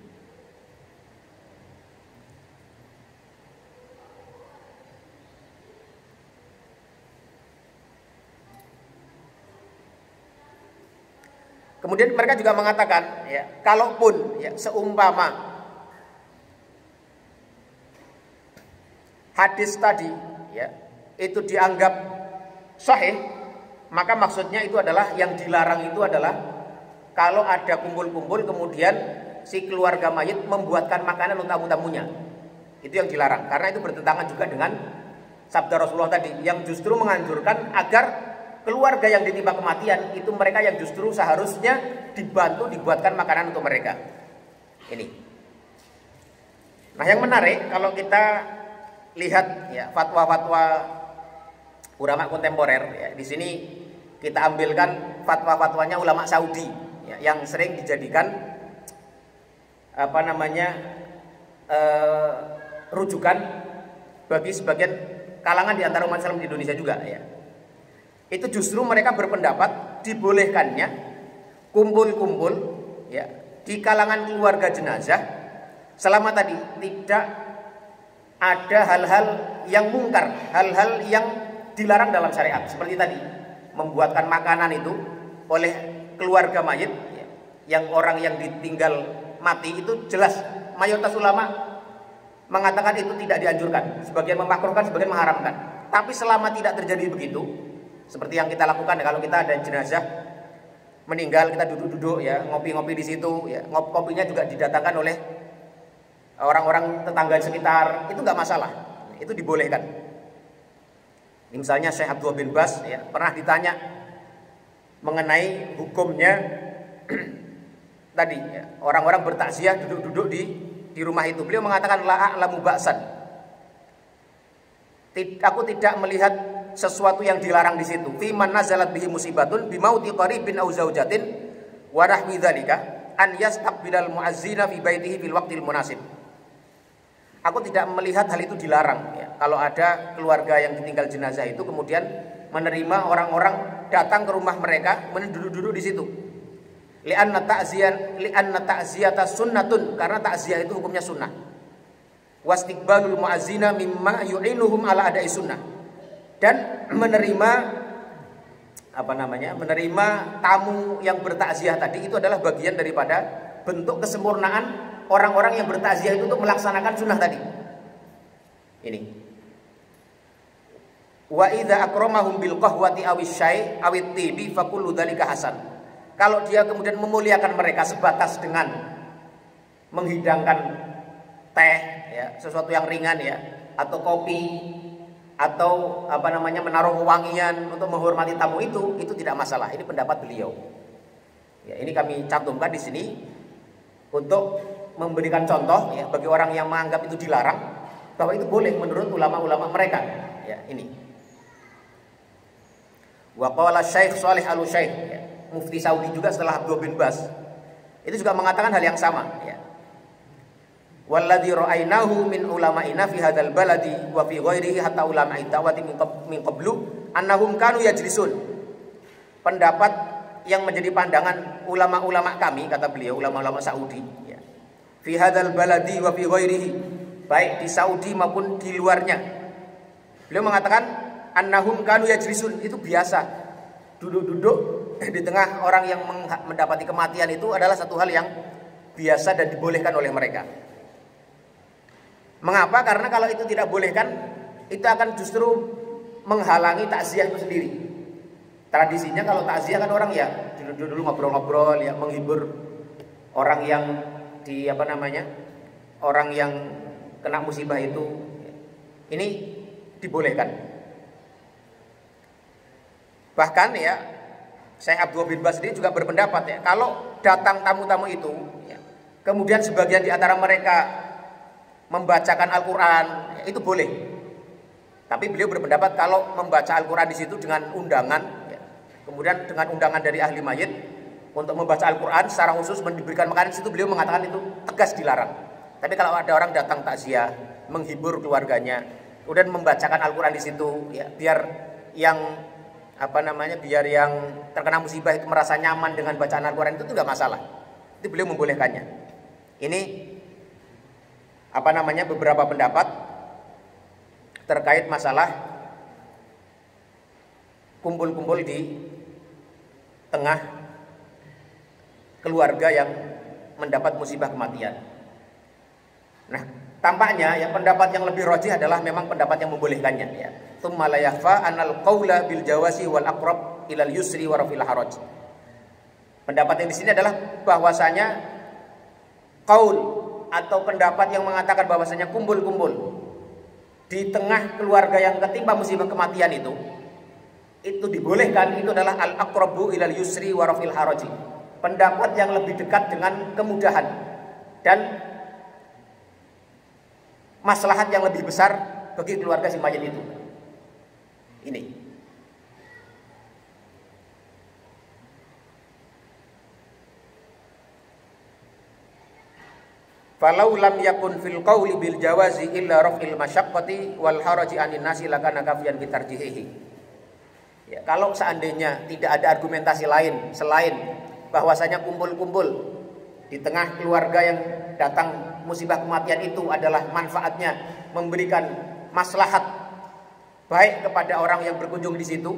Kemudian mereka juga mengatakan, ya, kalaupun ya, seumpama hadis tadi ya, itu dianggap sahih, maka maksudnya itu adalah yang dilarang itu adalah kalau ada kumpul-kumpul kemudian si keluarga mayit membuatkan makanan untuk tamu-tamunya. Itu yang dilarang, karena itu bertentangan juga dengan sabda Rasulullah tadi yang justru menganjurkan agar keluarga yang ditimpa kematian itu mereka yang justru seharusnya dibantu dibuatkan makanan untuk mereka. Ini. Nah, yang menarik kalau kita lihat ya fatwa-fatwa ulama kontemporer ya, di sini kita ambilkan fatwa-fatwanya ulama Saudi ya, yang sering dijadikan rujukan bagi sebagian kalangan di antara umat Islam di Indonesia juga ya. Itu justru mereka berpendapat dibolehkannya kumpul-kumpul ya di kalangan keluarga jenazah selama tadi tidak ada hal-hal yang mungkar, hal-hal yang dilarang dalam syariat, seperti tadi membuatkan makanan itu oleh keluarga mayit ya, yang orang yang ditinggal mati itu jelas mayoritas ulama mengatakan itu tidak dianjurkan, sebagian memakruhkan, sebagian mengharamkan. Tapi selama tidak terjadi begitu, seperti yang kita lakukan kalau kita ada jenazah meninggal, kita duduk-duduk ya, ngopi-ngopi di situ ya, kopinya juga didatangkan oleh orang-orang tetangga sekitar, itu nggak masalah, itu dibolehkan. Misalnya Syekh Abdullah bin Bas ya, pernah ditanya mengenai hukumnya tadi ya, orang-orang bertakziah duduk-duduk di rumah itu. Beliau mengatakan la a'lamu ba'san. Aku tidak melihat sesuatu yang dilarang di situ. Fi man nazalat bihi musibatun bi mauti qaribin aw zaujatin wa nahwi dzalika an yastaqbilal muazzina fi baitihi fil waqtil munasib. Aku tidak melihat hal itu dilarang ya. Kalau ada keluarga yang ditinggal jenazah itu kemudian menerima orang-orang datang ke rumah mereka, duduk-duduk di situ. Li'anna ta'ziyata sunnatun, karena takziah itu hukumnya sunnah. Wastiqbalul muazzina mimma yu'inuhum ala ada'i sunnah. Dan menerima menerima tamu yang bertakziah tadi itu adalah bagian daripada bentuk kesempurnaan orang-orang yang bertakziah itu untuk melaksanakan sunnah tadi. Ini. Wa idza akramahum bil qahwati awis syai awit tibi fa kullu dzalika hasan. Kalau dia kemudian memuliakan mereka sebatas dengan menghidangkan teh ya, sesuatu yang ringan ya, atau kopi, atau menaruh wewangian untuk menghormati tamu itu tidak masalah. Ini pendapat beliau. Ya, ini kami cantumkan di sini untuk memberikan contoh ya, bagi orang yang menganggap itu dilarang, bahwa itu boleh menurut ulama-ulama mereka. Ya, ini. Wa qala Syekh Shalih Al-Utsaimin, ya, mufti Saudi juga setelah Abdullah bin Bas, itu juga mengatakan hal yang sama. Ya. Walladzi ra'ainahu min ulama'ina fi hadzal baladi wa fi ghairihi hatta ulama'i tawati min qablu annahum kanu yajlisun. Pendapat yang menjadi pandangan ulama-ulama kami, kata beliau, ulama-ulama Saudi ya, fi hadzal baladi wa fi ghairihi, baik di Saudi maupun di luarnya. Beliau mengatakan annahum kanu yajlisun, itu biasa. Duduk-duduk di tengah orang yang mendapati kematian itu adalah satu hal yang biasa dan dibolehkan oleh mereka. Mengapa? Karena kalau itu tidak bolehkan, itu akan justru menghalangi takziah itu sendiri. Tradisinya kalau takziah kan orang ya dulu ngobrol-ngobrol ya, menghibur orang yang orang yang kena musibah itu. Ini dibolehkan. Bahkan ya, Syekh Abdullah bin Bas ini juga berpendapat ya, kalau datang tamu-tamu itu ya, kemudian sebagian di antara mereka membacakan Al-Quran, ya, itu boleh. Tapi beliau berpendapat kalau membaca Al-Quran di situ dengan undangan, ya, kemudian dengan undangan dari ahli mayit untuk membaca Al-Quran secara khusus diberikan makanan di situ, beliau mengatakan itu tegas dilarang. Tapi kalau ada orang datang takziah, menghibur keluarganya, kemudian membacakan Al-Quran di situ, ya, biar yang terkena musibah itu merasa nyaman dengan bacaan Al-Quran itu tidak masalah. Itu beliau membolehkannya. Ini beberapa pendapat terkait masalah kumpul-kumpul di tengah keluarga yang mendapat musibah kematian. Nah, tampaknya yang pendapat yang lebih rajih adalah memang pendapat yang membolehkannya ya. Tsumma la yakhfa anal qaula bil jawazi wal aqrab ilal yusri wa rafil haraj. Pendapat yang di sini adalah bahwasanya qaul atau pendapat yang mengatakan bahwasanya kumpul-kumpul di tengah keluarga yang ketimpa musibah kematian itu dibolehkan, itu adalah al-aqrabu ilal yusri wa rafil haraji. Pendapat yang lebih dekat dengan kemudahan dan maslahat yang lebih besar bagi keluarga si mayit itu. Ini. Falau lam yakun fil qawli bil jawazi illa raf'il masyaqqati wal haraji anin nasi lakana kafiyan bitarjihihi. Ya, kalau seandainya tidak ada argumentasi lain selain bahwasanya kumpul-kumpul di tengah keluarga yang datang musibah kematian itu adalah manfaatnya memberikan maslahat baik kepada orang yang berkunjung di situ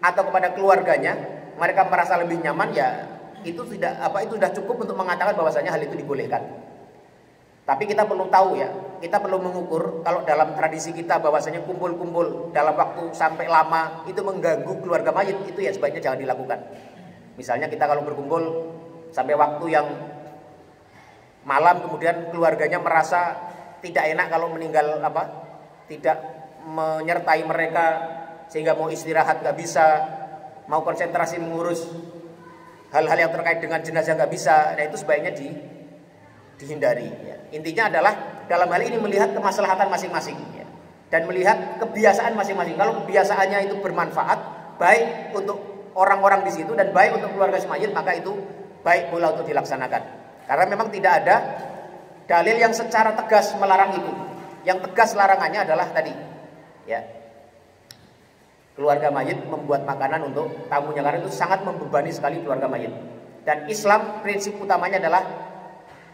atau kepada keluarganya, mereka merasa lebih nyaman, ya itu sudah cukup untuk mengatakan bahwasanya hal itu dibolehkan. Tapi kita perlu tahu ya, kita perlu mengukur kalau dalam tradisi kita bahwasanya kumpul-kumpul dalam waktu sampai lama itu mengganggu keluarga mayit, itu ya sebaiknya jangan dilakukan. Misalnya kita kalau berkumpul sampai waktu yang malam, kemudian keluarganya merasa tidak enak kalau meninggal tidak menyertai mereka, sehingga mau istirahat nggak bisa, mau konsentrasi mengurus hal-hal yang terkait dengan jenazah nggak bisa. Nah itu sebaiknya dihindari ya. Intinya adalah dalam hal ini melihat kemaslahatan masing-masing ya, dan melihat kebiasaan masing-masing. Kalau kebiasaannya itu bermanfaat baik untuk orang-orang di situ dan baik untuk keluarga si mayit, maka itu baik pula untuk dilaksanakan. Karena memang tidak ada dalil yang secara tegas melarang itu. Yang tegas larangannya adalah tadi ya, keluarga mayit membuat makanan untuk tamunya, karena itu sangat membebani sekali keluarga mayit. Dan Islam prinsip utamanya adalah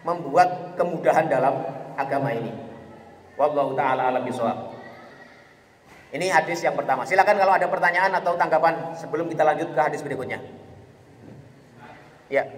membuat kemudahan dalam agama ini. Wallahu taala alam bisawab. Ini hadis yang pertama. Silakan kalau ada pertanyaan atau tanggapan sebelum kita lanjut ke hadis berikutnya. Ya.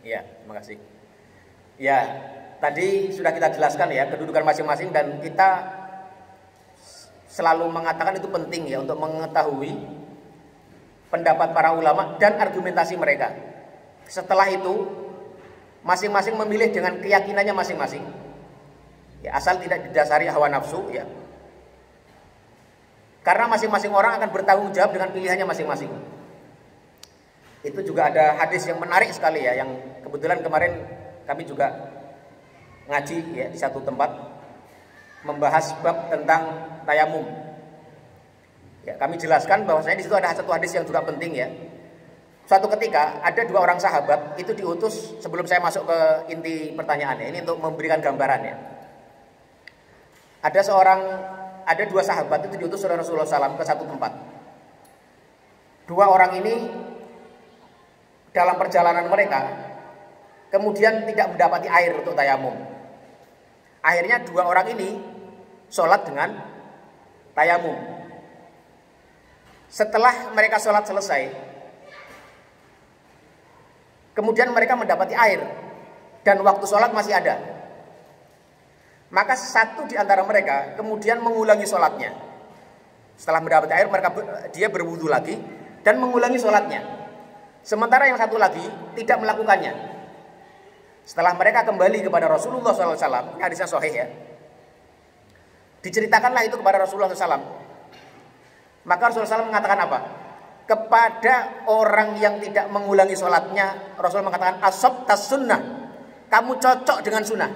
Ya, terima kasih. Ya, tadi sudah kita jelaskan ya kedudukan masing-masing, dan kita selalu mengatakan itu penting ya untuk mengetahui pendapat para ulama dan argumentasi mereka. Setelah itu masing-masing memilih dengan keyakinannya masing-masing. Ya, asal tidak didasari hawa nafsu ya. Karena masing-masing orang akan bertanggung jawab dengan pilihannya masing-masing. Itu juga ada hadis yang menarik sekali ya, yang kebetulan kemarin kami juga ngaji ya di satu tempat membahas bab tentang tayamum. Ya, kami jelaskan bahwasanya di situ ada satu hadis yang juga penting ya. Suatu ketika ada dua orang sahabat itu diutus, sebelum saya masuk ke inti pertanyaannya, ini untuk memberikan gambaran ya. Ada dua sahabat itu diutus oleh Rasulullah SAW ke satu tempat. Dua orang ini dalam perjalanan mereka kemudian tidak mendapati air untuk tayamum. Akhirnya dua orang ini sholat dengan tayamum. Setelah mereka sholat selesai, kemudian mereka mendapati air dan waktu sholat masih ada. Maka satu di antara mereka kemudian mengulangi sholatnya. Setelah mendapati air, dia berwudu lagi dan mengulangi sholatnya. Sementara yang satu lagi tidak melakukannya. Setelah mereka kembali kepada Rasulullah SAW, hadisnya sahih ya, diceritakanlah itu kepada Rasulullah SAW. Maka Rasulullah SAW mengatakan apa? Kepada orang yang tidak mengulangi sholatnya, Rasulullah mengatakan asabtas sunnah, kamu cocok dengan sunnah,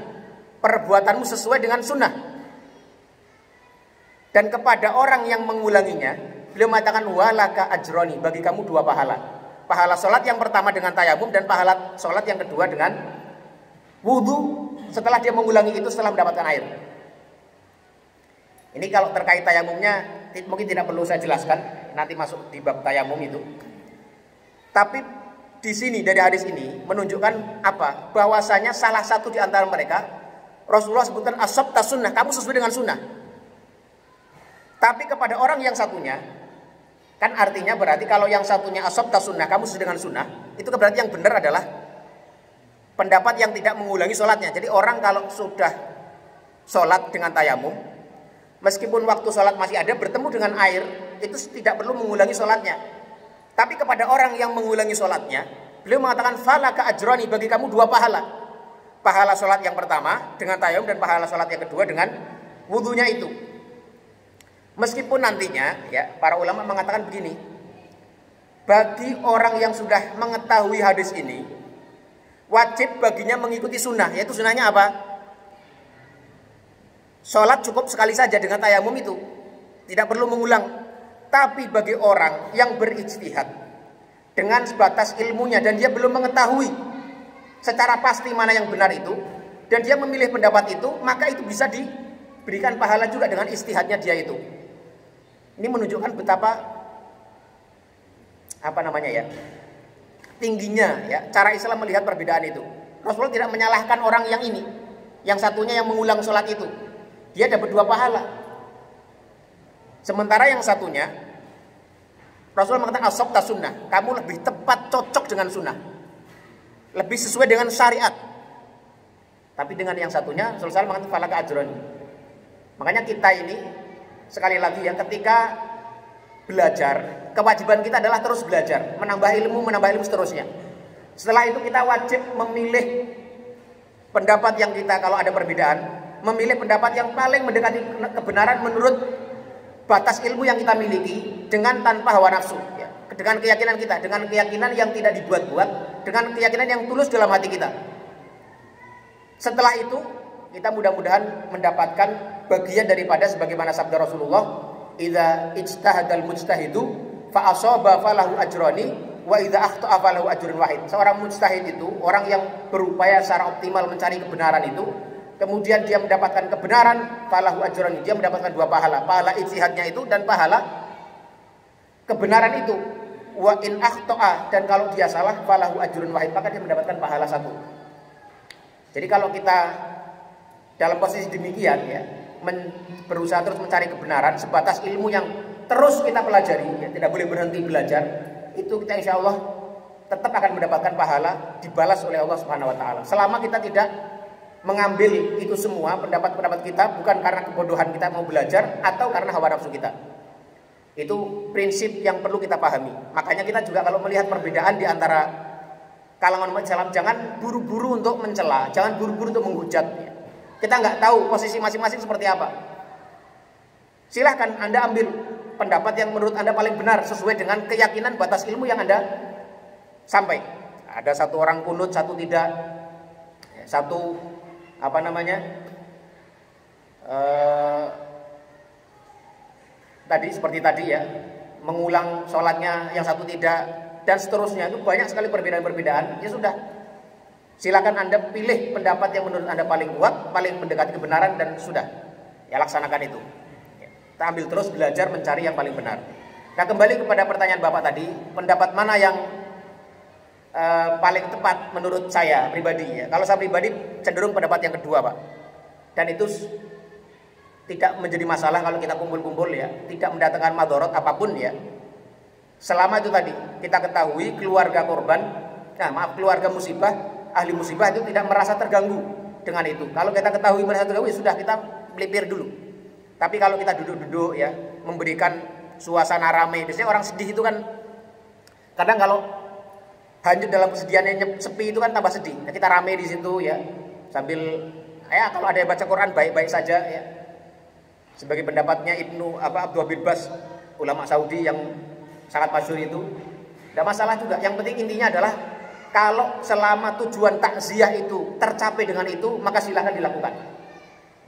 perbuatanmu sesuai dengan sunnah. Dan kepada orang yang mengulanginya, beliau mengatakan walaka ajroni, bagi kamu dua pahala. Pahala sholat yang pertama dengan tayamum dan pahala sholat yang kedua dengan wudhu setelah dia mengulangi itu setelah mendapatkan air. Ini kalau terkait tayamumnya mungkin tidak perlu saya jelaskan, nanti masuk di bab tayamum itu. Tapi di sini dari hadis ini menunjukkan apa? Bahwasanya salah satu di antara mereka Rasulullah sebutkan asabtas sunnah, kamu sesuai dengan sunnah. Tapi kepada orang yang satunya, kan artinya berarti kalau yang satunya asabtas sunnah, kamu sesuai dengan sunnah, itu berarti yang benar adalah pendapat yang tidak mengulangi sholatnya. Jadi orang kalau sudah sholat dengan tayamum, meskipun waktu sholat masih ada, bertemu dengan air, itu tidak perlu mengulangi sholatnya. Tapi kepada orang yang mengulangi sholatnya, beliau mengatakan falaka ajroni, bagi kamu dua pahala. Pahala sholat yang pertama dengan tayamum dan pahala sholat yang kedua dengan wudhunya itu. Meskipun nantinya ya para ulama mengatakan begini, bagi orang yang sudah mengetahui hadis ini, wajib baginya mengikuti sunnah. Yaitu sunnahnya apa? Sholat cukup sekali saja dengan tayamum itu, tidak perlu mengulang. Tapi bagi orang yang berijtihad dengan sebatas ilmunya dan dia belum mengetahui secara pasti mana yang benar itu, dan dia memilih pendapat itu, maka itu bisa diberikan pahala juga dengan ijtihadnya dia itu. Ini menunjukkan betapa apa namanya ya, tingginya ya cara Islam melihat perbedaan itu. Rasulullah tidak menyalahkan orang yang ini, yang satunya yang mengulang sholat itu, dia dapat 2 pahala. Sementara yang satunya Rasulullah mengatakan ashabta sunnah, kamu lebih tepat cocok dengan sunnah, lebih sesuai dengan syariat. Tapi dengan yang satunya Rasulullah mengatakan falaka ajrani. Makanya kita ini sekali lagi ya, ketika belajar, kewajiban kita adalah terus belajar, menambah ilmu seterusnya. Setelah itu kita wajib memilih pendapat yang kita, kalau ada perbedaan, memilih pendapat yang paling mendekati kebenaran menurut batas ilmu yang kita miliki, dengan tanpa hawa nafsu ya. Dengan keyakinan kita, dengan keyakinan yang tidak dibuat-buat, dengan keyakinan yang tulus dalam hati kita. Setelah itu kita mudah-mudahan mendapatkan bagian daripada sebagaimana sabda Rasulullah, idza ijtahadal mujtahidu fa asaba falahu ajrani wa idza akhta'a falahu ajrun wahid. Seorang mujtahid itu orang yang berupaya secara optimal mencari kebenaran itu, kemudian dia mendapatkan kebenaran, falahu ajrani, dia mendapatkan 2 pahala, pahala ijtihadnya itu dan pahala kebenaran itu. Wa in akhta'a, dan kalau dia salah, falahu ajrun wahid, maka dia mendapatkan pahala 1. Jadi kalau kita dalam posisi demikian ya, berusaha terus mencari kebenaran sebatas ilmu yang terus kita pelajari ya, tidak boleh berhenti belajar, itu kita insya Allah tetap akan mendapatkan pahala dibalas oleh Allah Subhanahu wa taala. Selama kita tidak mengambil itu semua pendapat-pendapat kita bukan karena kebodohan kita mau belajar atau karena hawa nafsu kita. Itu prinsip yang perlu kita pahami. Makanya kita juga kalau melihat perbedaan di antara kalangan umat Islam, jangan buru-buru untuk mencela, jangan buru-buru untuk menghujat. Kita nggak tahu posisi masing-masing seperti apa. Silahkan Anda ambil pendapat yang menurut Anda paling benar sesuai dengan keyakinan batas ilmu yang Anda sampai. Ada satu orang kunut, satu tidak, satu apa namanya tadi seperti tadi ya, mengulang sholatnya, yang satu tidak, dan seterusnya. Itu banyak sekali perbedaan-perbedaan. Ya sudah, silakan Anda pilih pendapat yang menurut Anda paling kuat, paling mendekati kebenaran, dan sudah ya laksanakan itu. Kita ambil terus belajar mencari yang paling benar. Nah, kembali kepada pertanyaan Bapak tadi, pendapat mana yang paling tepat menurut saya pribadi ya. Kalau saya pribadi cenderung pendapat yang kedua, Pak. Dan itu tidak menjadi masalah kalau kita kumpul-kumpul ya, tidak mendatangkan madorot apapun ya. Selama itu tadi kita ketahui keluarga korban, keluarga musibah, ahli musibah itu tidak merasa terganggu dengan itu. Kalau kita ketahui merasa terganggu, ya sudah, kita melipir dulu. Tapi kalau kita duduk-duduk ya, memberikan suasana ramai, biasanya orang sedih itu kan kadang kalau hanyut dalam kesedihannya, sepi itu kan tambah sedih. Nah, kita ramai di situ ya, sambil ya kalau ada yang baca Quran baik-baik saja ya. Sebagai pendapatnya Abdul bin Bas, ulama Saudi yang sangat masyhur itu, tidak masalah juga. Yang penting intinya adalah kalau selama tujuan takziah itu tercapai dengan itu, maka silahkan dilakukan.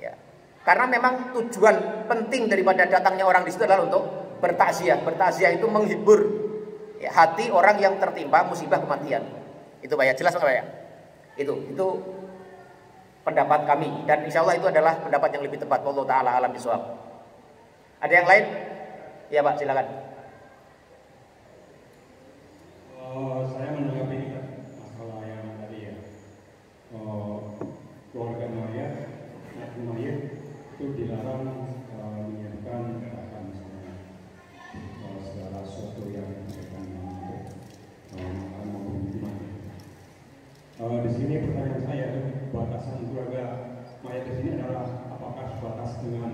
Ya. Karena memang tujuan penting daripada datangnya orang di situ adalah untuk bertakziah. Bertakziah itu menghibur ya, hati orang yang tertimpa musibah kematian. Itu Pak ya, jelas Pak ya? Itu pendapat kami, dan insya Allah itu adalah pendapat yang lebih tepat. Wallahu taala alam bisawab. Ada yang lain? Ya Pak, silakan. Saya menanggapi masalah yang tadi ya, keluarga mayat itu dilarang menyiapkan misalnya segala sesuatu yang berkaitan dengan makanan maupun minuman. Di sini pertanyaan saya, batasan keluarga mayat di sini adalah apakah sebatas dengan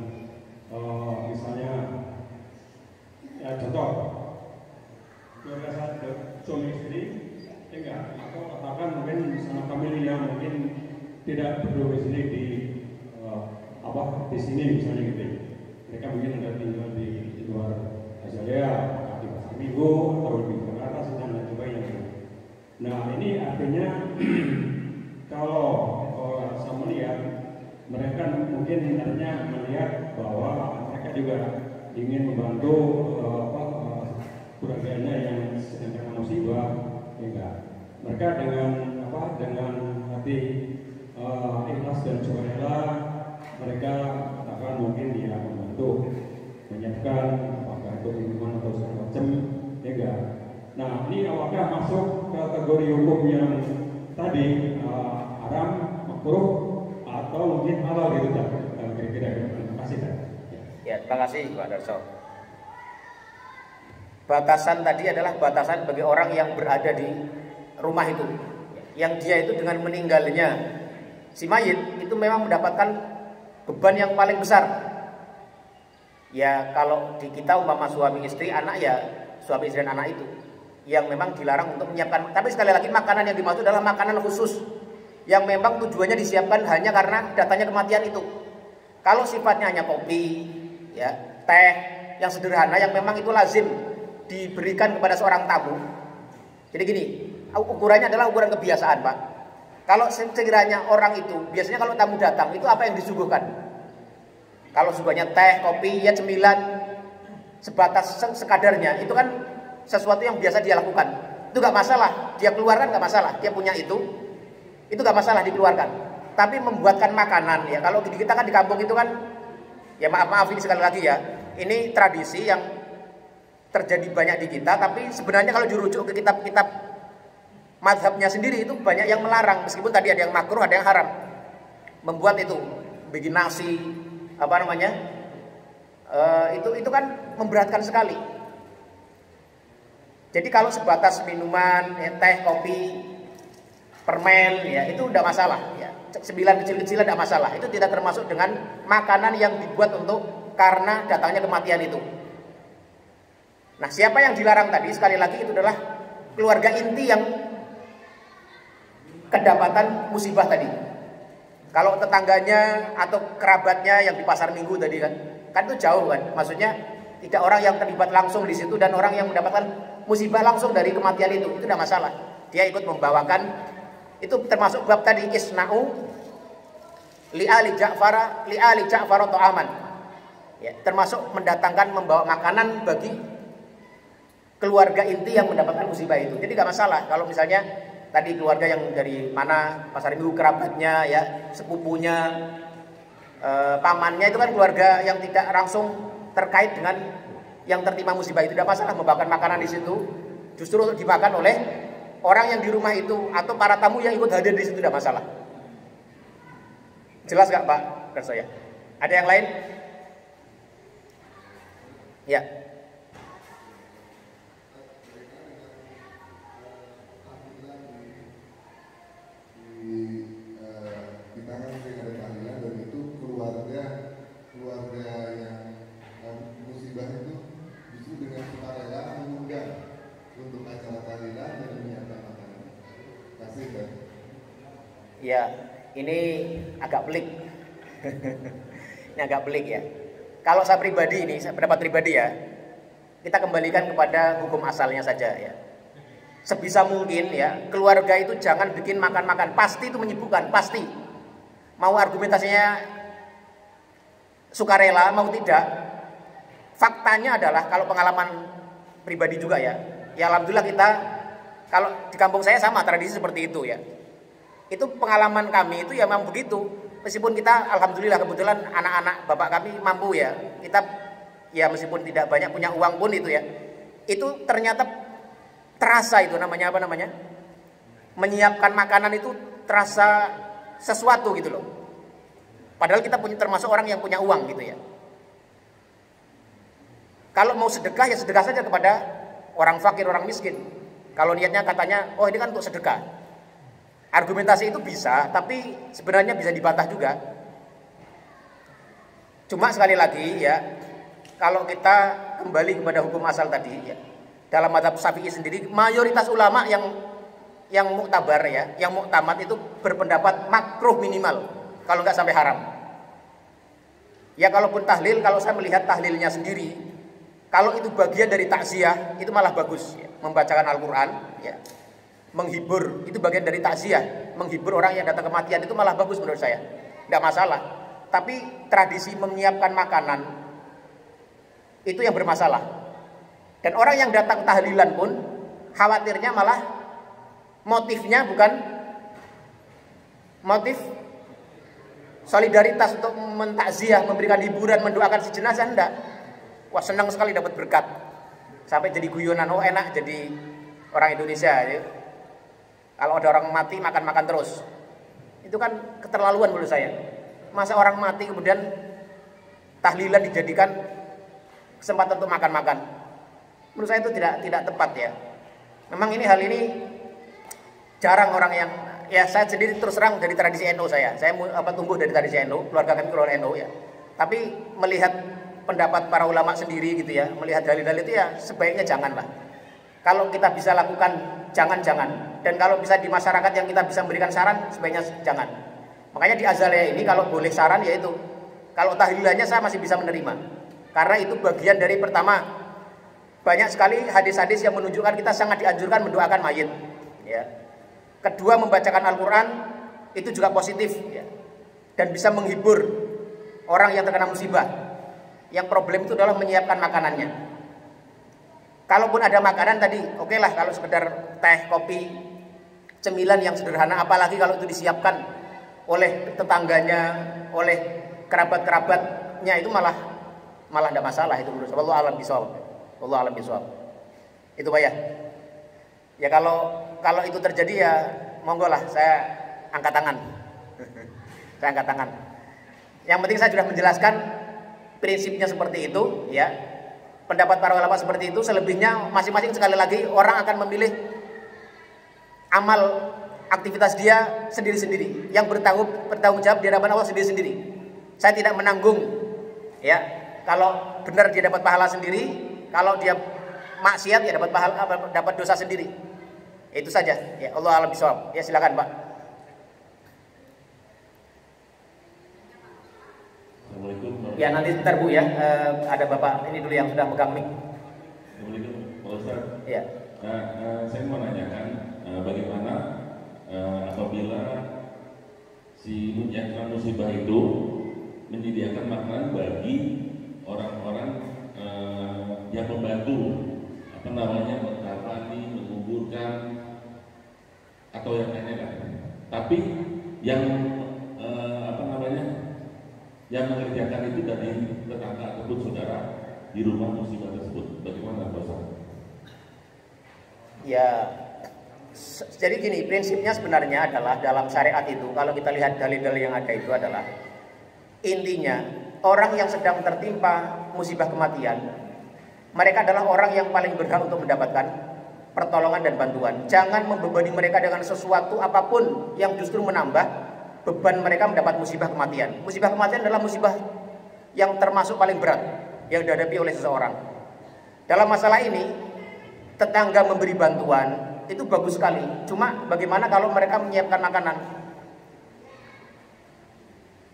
misalnya ya contoh keluarga saya suami istri, enggak, atau katakan mungkin sama famili yang mungkin tidak berdomisili di di sini misalnya gitu. Mereka mungkin ada tinggal di luar Azalea, apakah di pasar Minggu atau di Jakarta dan lain sebagainya. Nah, ini artinya kalau saya melihat mereka mungkin artinya melihat bahwa mereka juga ingin membantu keluarganya yang sedang kena musibah, enggak. Mereka dengan hati ikhlas dan sukarela, mereka akan mungkin dia membantu menyiapkan apakah itu minuman atau segala macam, enggak. Nah, ini apakah masuk kategori hukum yang tadi haram, makruh, atau mungkin halal gitu kan? Kira-kira terima kasih kan? Ya, terima kasih Pak Darso. Batasan tadi adalah batasan bagi orang yang berada di rumah itu, yang dia itu dengan meninggalnya si mayit itu memang mendapatkan beban yang paling besar. Ya kalau di kita umpama suami istri, anak ya suami istri dan anak itu yang memang dilarang untuk menyiapkan. Tapi sekali lagi makanan yang dimaksud adalah makanan khusus yang memang tujuannya disiapkan hanya karena datangnya kematian itu. Kalau sifatnya hanya kopi, ya teh yang sederhana yang memang itu lazim diberikan kepada seorang tamu. Jadi gini, ukurannya adalah ukuran kebiasaan, Pak. Kalau sekiranya orang itu, biasanya kalau tamu datang itu apa yang disuguhkan? Kalau suguhannya teh, kopi, ya cemilan sebatas sekadarnya, itu kan sesuatu yang biasa dia lakukan. Itu gak masalah, dia keluarkan gak masalah, dia punya itu gak masalah dikeluarkan. Tapi membuatkan makanan, ya kalau kita kan di kampung itu kan, ya maaf ini sekali lagi ya, ini tradisi yang terjadi banyak di kita, tapi sebenarnya kalau dirujuk ke kitab-kitab mazhabnya sendiri itu banyak yang melarang, meskipun tadi ada yang makruh, ada yang haram. Membuat itu, bikin nasi, apa namanya, itu kan memberatkan sekali. Jadi kalau sebatas minuman, ya, teh, kopi, permen, ya itu tidak masalah. Ya. Sembilan kecil-kecilan tidak masalah. Itu tidak termasuk dengan makanan yang dibuat untuk karena datangnya kematian itu. Nah, siapa yang dilarang tadi? Sekali lagi itu adalah keluarga inti yang kedapatan musibah tadi. Kalau tetangganya atau kerabatnya yang di pasar minggu tadi kan itu jauh kan. Maksudnya tidak orang yang terlibat langsung di situ dan orang yang mendapatkan musibah langsung dari kematian itu tidak masalah. Dia ikut membawakan, itu termasuk bab tadi isna'u li ali Ja'far ta'aman. Ya, termasuk mendatangkan membawa makanan bagi keluarga inti yang mendapatkan musibah itu. Jadi gak masalah kalau misalnya tadi keluarga yang dari mana pasar minggu, kerabatnya, ya sepupunya, pamannya itu kan keluarga yang tidak langsung terkait dengan yang tertimpa musibah itu. Tidak masalah membawakan makanan di situ, justru untuk dimakan oleh orang yang di rumah itu atau para tamu yang ikut hadir di situ, tidak masalah. Jelas gak Pak Darso ya? Ada yang lain? Ya. Kita kan sering ada tahlilan dan itu keluarga yang musibah itu justru dengan sukarela mengundang untuk acara tahlilan dan menyiapkan makanan. Kasih kan? Ya, ini agak pelik. Ini agak pelik ya. Kalau saya pribadi ini, saya pendapat pribadi ya, kita kembalikan kepada hukum asalnya saja ya. Sebisa mungkin ya, keluarga itu jangan bikin makan-makan. Pasti itu menyibukkan, pasti. Mau argumentasinya sukarela, mau tidak. Faktanya adalah, kalau pengalaman pribadi juga ya, ya alhamdulillah kita, kalau di kampung saya sama tradisi seperti itu ya. Itu pengalaman kami itu ya memang begitu. Meskipun kita alhamdulillah kebetulan anak-anak bapak kami mampu ya. Kita ya meskipun tidak banyak punya uang pun itu ya. Itu ternyata terasa itu namanya apa namanya? Menyiapkan makanan itu terasa sesuatu gitu loh. Padahal kita punya termasuk orang yang punya uang gitu ya. Kalau mau sedekah ya sedekah saja kepada orang fakir, orang miskin. Kalau niatnya katanya, oh ini kan untuk sedekah. Argumentasi itu bisa, tapi sebenarnya bisa dibantah juga. Cuma sekali lagi ya, kalau kita kembali kepada hukum asal tadi ya, dalam mazhab Syafi'i sendiri, mayoritas ulama yang muktabar ya, yang muktamad itu berpendapat makruh minimal, kalau nggak sampai haram. Ya kalaupun tahlil, kalau saya melihat tahlilnya sendiri, kalau itu bagian dari takziah, itu malah bagus ya. Membacakan Al-Quran ya, menghibur, itu bagian dari takziah. Menghibur orang yang datang kematian itu malah bagus menurut saya, nggak masalah. Tapi tradisi menyiapkan makanan itu yang bermasalah. Dan orang yang datang tahlilan pun khawatirnya malah motifnya bukan motif solidaritas untuk mentakziah, memberikan hiburan, mendoakan si jenazah, enggak. Wah senang sekali dapat berkat, sampai jadi guyonan, oh enak jadi orang Indonesia ya. Kalau ada orang mati makan-makan terus. Itu kan keterlaluan menurut saya. Masa orang mati kemudian tahlilan dijadikan kesempatan untuk makan-makan. Menurut saya itu tidak tepat ya. Memang hal ini jarang orang yang, ya saya sendiri terus terang dari tradisi NU saya tumbuh dari tradisi NU, keluarga kami keluarga NU ya. Tapi melihat pendapat para ulama sendiri gitu ya, melihat dalil-dalil itu ya sebaiknya janganlah. Kalau kita bisa lakukan jangan. Dan kalau bisa di masyarakat yang kita bisa memberikan saran sebaiknya jangan. Makanya di Azalea ini kalau boleh saran yaitu kalau tahlilannya saya masih bisa menerima. Karena itu bagian dari pertama, banyak sekali hadis-hadis yang menunjukkan kita sangat dianjurkan mendoakan mayit ya. Kedua, membacakan Al-Quran itu juga positif ya. Dan bisa menghibur orang yang terkena musibah. Yang problem itu adalah menyiapkan makanannya. Kalaupun ada makanan tadi, oke lah kalau sekedar teh, kopi, cemilan yang sederhana, apalagi kalau itu disiapkan oleh tetangganya, oleh kerabat-kerabatnya, itu malah tidak masalah itu menurut saya. Wallahu a'lam bishawab. Wallahu a'lam bishawab. Itu Pak ya. Ya kalau itu terjadi ya monggo lah saya angkat tangan. Saya angkat tangan. Yang penting saya sudah menjelaskan prinsipnya seperti itu ya. Pendapat para ulama seperti itu, selebihnya masing-masing sekali lagi orang akan memilih amal aktivitas dia sendiri-sendiri. Yang bertanggung jawab di hadapan Allah sendiri-sendiri. Saya tidak menanggung ya. Kalau benar dia dapat pahala sendiri, kalau dia maksiat ya dapat dosa sendiri. Itu saja. Ya Allah a'lam bishawab. Ya silakan Pak. Ya nanti sebentar Bu ya, ada Bapak ini dulu yang sudah megang mic. Assalamualaikum Pak Ustaz. Ya. Saya mau nanyakan bagaimana apabila si yang kena musibah itu menyediakan makanan bagi orang-orang yang membantu mengkafani, menguburkan atau yang lainnya kan. Tapi yang yang mengerjakan itu dari tetangga ataupun saudara di rumah musibah tersebut. Bagaimana Pak Ustaz? Ya, jadi gini, prinsipnya sebenarnya adalah dalam syariat itu, kalau kita lihat dalil-dalil yang ada itu adalah intinya orang yang sedang tertimpa musibah kematian, mereka adalah orang yang paling berhak untuk mendapatkan pertolongan dan bantuan. Jangan membebani mereka dengan sesuatu apapun yang justru menambah beban mereka mendapat musibah kematian. Musibah kematian adalah musibah yang termasuk paling berat yang dihadapi oleh seseorang. Dalam masalah ini, tetangga memberi bantuan itu bagus sekali. Cuma bagaimana kalau mereka menyiapkan makanan?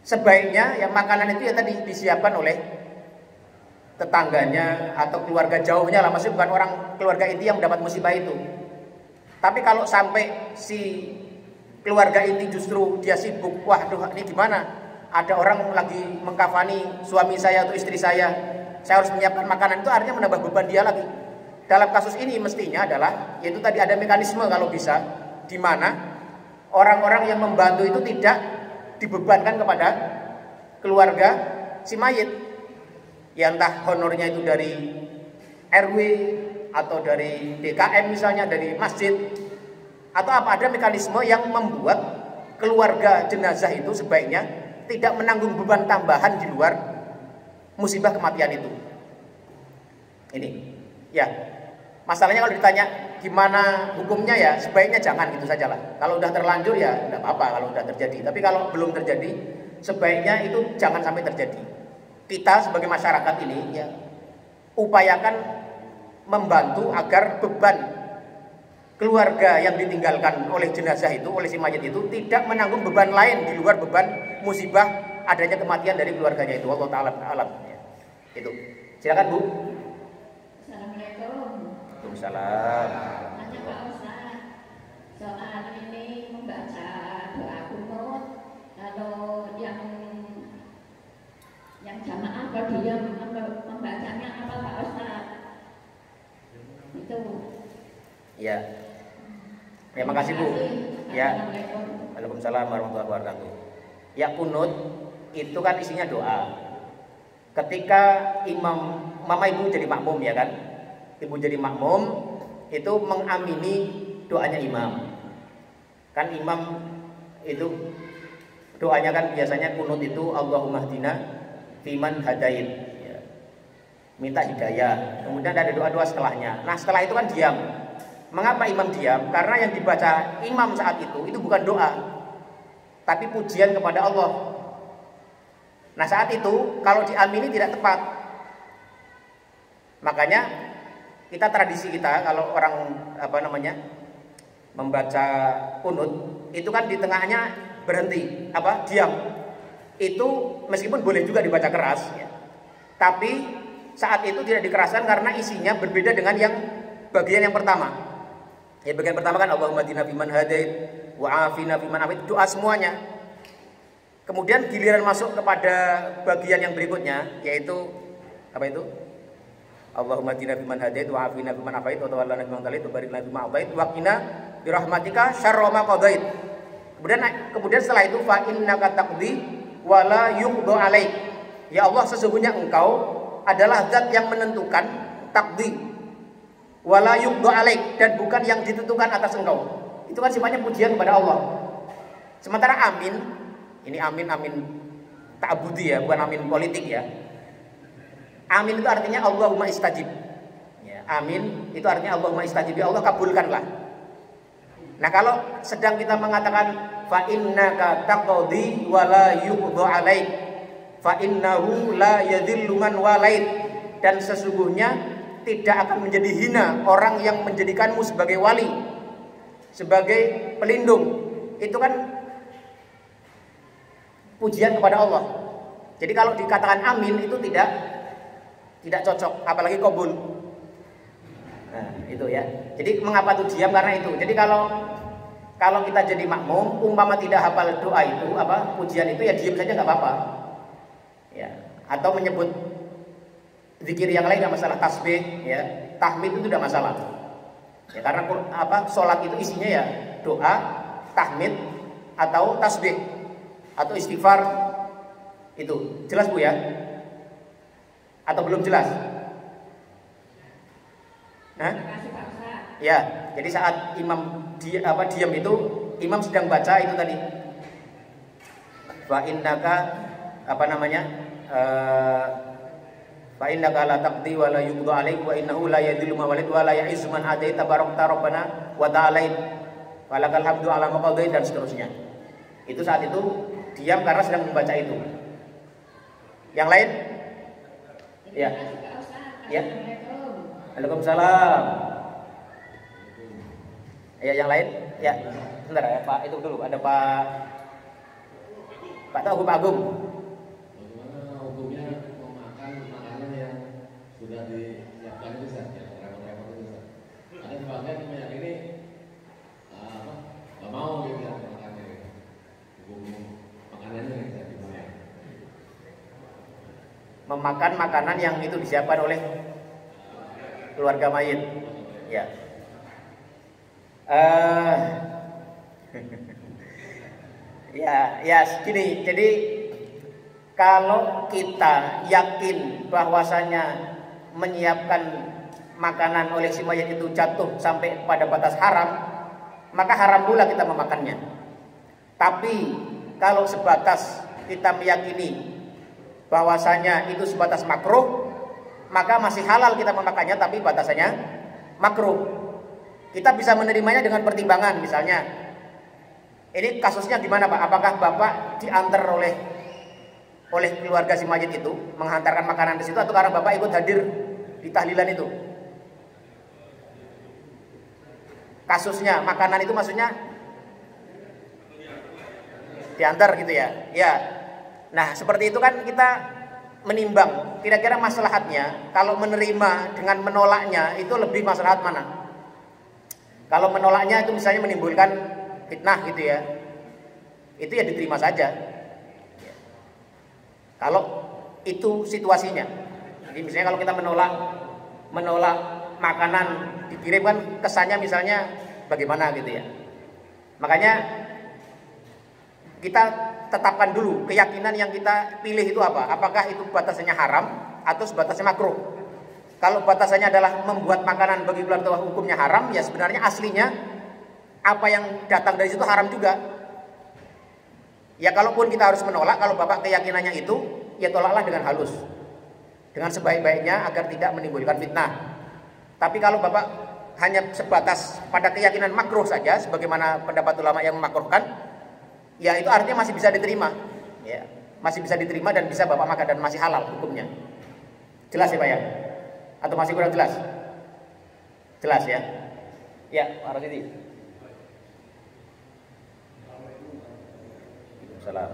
Sebaiknya yang makanan itu ya tadi disiapkan oleh tetangganya atau keluarga jauhnya lah, maksudnya bukan orang keluarga inti yang mendapat musibah itu. Tapi kalau sampai si keluarga inti justru dia sibuk, waduh ini gimana? Ada orang lagi mengkafani suami saya atau istri saya harus menyiapkan makanan, itu artinya menambah beban dia lagi. Dalam kasus ini mestinya adalah, yaitu tadi ada mekanisme kalau bisa, di mana orang-orang yang membantu itu tidak dibebankan kepada keluarga si mayit. Ya entah honornya itu dari RW atau dari DKM misalnya, dari masjid, atau apa, ada mekanisme yang membuat keluarga jenazah itu sebaiknya tidak menanggung beban tambahan di luar musibah kematian itu. Ini ya, masalahnya kalau ditanya gimana hukumnya ya sebaiknya jangan gitu saja lah. Kalau udah terlanjur ya tidak apa-apa kalau udah terjadi. Tapi kalau belum terjadi sebaiknya itu jangan sampai terjadi. Kita sebagai masyarakat ini ya upayakan membantu agar beban keluarga yang ditinggalkan oleh jenazah itu, oleh si mayit itu tidak menanggung beban lain di luar beban musibah adanya kematian dari keluarganya itu. Allah Ta'ala alam ya. Itu. Silakan Bu. Assalamualaikum. Waalaikumsalam. Tanya Pak Ustaz, soal ini membaca doa kunut, kalau yang jamaah atau diam membacanya apa Pak Ustaz? Itu. Ya. Terima kasih Bu. Ya. Assalamualaikum. Waalaikumsalam warahmatullahi wabarakatuh. Ya, kunut itu kan isinya doa. Ketika mama ibu jadi makmum ya kan, ibu jadi makmum, itu mengamini doanya imam. Kan imam itu doanya kan biasanya kunut itu Allahumma hdina fiman hadait, ya. Minta hidayah. Kemudian ada doa-doa setelahnya. Nah setelah itu kan diam. Mengapa imam diam? Karena yang dibaca imam saat itu bukan doa, tapi pujian kepada Allah. Nah saat itu kalau diamini tidak tepat. Makanya tradisi kita kalau orang membaca kunut itu kan di tengahnya berhenti, diam. Itu meskipun boleh juga dibaca keras, ya. Tapi saat itu tidak dikeraskan karena isinya berbeda dengan yang bagian yang pertama. Ya bagian pertama kan Allahumma hdina fiman hadait wa afina fiman afait, doa semuanya. Kemudian giliran masuk kepada bagian yang berikutnya yaitu apa itu? Allahumma hdina fiman hadait wa afina fiman afait wa tawallana fiman talit wa barik lana fima atait wa qina bi rahmatika syarra ma qadait. Kemudian setelah itu fa innaka taqdi wa la yuqda alaik. Ya Allah, sesungguhnya Engkau adalah zat yang menentukan, takdi wala yuqda alaik, dan bukan yang ditentukan atas engkau. Itu kan sifatnya pujian kepada Allah. Sementara amin, ini amin ta'budi ya, bukan amin politik ya. Amin itu artinya Allahumma istajib. Ya, amin itu artinya Allahumma istajib, ya Allah kabulkanlah. Nah kalau sedang kita mengatakan fa innaka taqdi wala yuqda alaik, fa innahu la yadhillu man walait, dan sesungguhnya tidak akan menjadi hina orang yang menjadikanmu sebagai wali, sebagai pelindung. Itu kan pujian kepada Allah. Jadi kalau dikatakan amin itu tidak cocok, apalagi qabul. Nah, itu ya. Jadi mengapa itu diam? Karena itu. Jadi kalau kita jadi makmum, umpama tidak hafal doa itu, pujian itu, ya diam saja nggak apa-apa. Ya, atau menyebut zikir yang lain tidak masalah, tasbih, ya, tahmid itu tidak masalah. Ya, karena sholat itu isinya ya doa, tahmid atau tasbih atau istighfar. Itu jelas Bu ya? Atau belum jelas? Hah? Ya, jadi saat imam diam itu, imam sedang baca itu tadi. Fa innaka fa innaka la taqdi wa la yuqda alaik wa innahu la yadhillu man walid wa la ya'izzu man adait tabarakta rabbana wa ta'alait walakal hamdu ala ma qadait, dan seterusnya. Itu saat itu diam karena sedang membaca itu. Yang lain? Ya. Ya. Waalaikumsalam. Ya, yang lain? Ya. Sebentar ya, Pak, itu dulu ada Pak Tahu, Pak Agung. Sudah disiapkan itu saja, repot-repot itu saja. Ada sebagian yang meyakini nggak mau gitu ya makannya, makanannya yang dimana? Memakan makanan yang itu disiapkan oleh keluarga mayit. Ya. Ya gini. Jadi kalau kita yakin bahwasanya menyiapkan makanan oleh si mayit itu jatuh sampai pada batas haram, maka haram pula kita memakannya. Tapi kalau sebatas kita meyakini bahwasanya itu sebatas makruh, maka masih halal kita memakannya, tapi batasannya makruh. Kita bisa menerimanya dengan pertimbangan, misalnya ini kasusnya gimana Pak? Apakah Bapak diantar oleh keluarga si mayit itu menghantarkan makanan di situ, atau karena Bapak ikut hadir di tahlilan itu? Kasusnya makanan itu maksudnya diantar gitu ya. Ya. Nah, seperti itu kan kita menimbang kira-kira maslahatnya, kalau menerima dengan menolaknya itu lebih maslahat mana? Kalau menolaknya itu misalnya menimbulkan fitnah gitu ya, itu ya diterima saja. Kalau itu situasinya. Jadi misalnya kalau kita menolak makanan dikirim, kan kesannya misalnya bagaimana gitu ya. Makanya kita tetapkan dulu keyakinan yang kita pilih itu apa. Apakah itu batasannya haram atau sebatasnya makruh. Kalau batasannya adalah membuat makanan bagi keluarga hukumnya haram, ya sebenarnya aslinya apa yang datang dari situ haram juga. Ya kalaupun kita harus menolak, kalau Bapak keyakinannya itu, ya tolaklah dengan halus, dengan sebaik-baiknya agar tidak menimbulkan fitnah. Tapi kalau Bapak hanya sebatas pada keyakinan makruh saja, sebagaimana pendapat ulama yang memakruhkan, ya itu artinya masih bisa diterima, ya masih bisa diterima dan bisa Bapak makan dan masih halal hukumnya. Jelas ya Pak ya? Atau masih kurang jelas? Jelas ya? Ya, Pak Rasidi. Salam.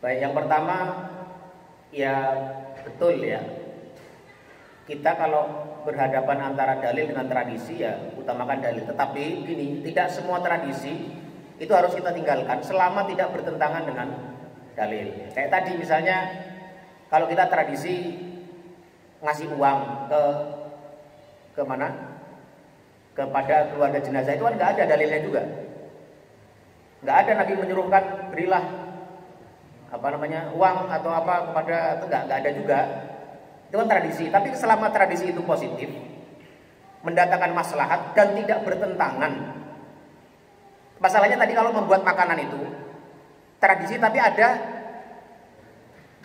Baik, yang pertama ya betul ya. Kita kalau berhadapan antara dalil dengan tradisi ya utamakan dalil. Tetapi gini, tidak semua tradisi itu harus kita tinggalkan selama tidak bertentangan dengan dalil. Kayak tadi misalnya kalau kita tradisi ngasih uang ke mana? Kepada keluarga jenazah itu kan nggak ada dalilnya juga. Nggak ada Nabi menyuruhkan berilah uang atau apa kepada, itu nggak ada juga. Itu kan tradisi. Tapi selama tradisi itu positif, mendatangkan maslahat dan tidak bertentangan. Masalahnya tadi kalau membuat makanan itu tradisi tapi ada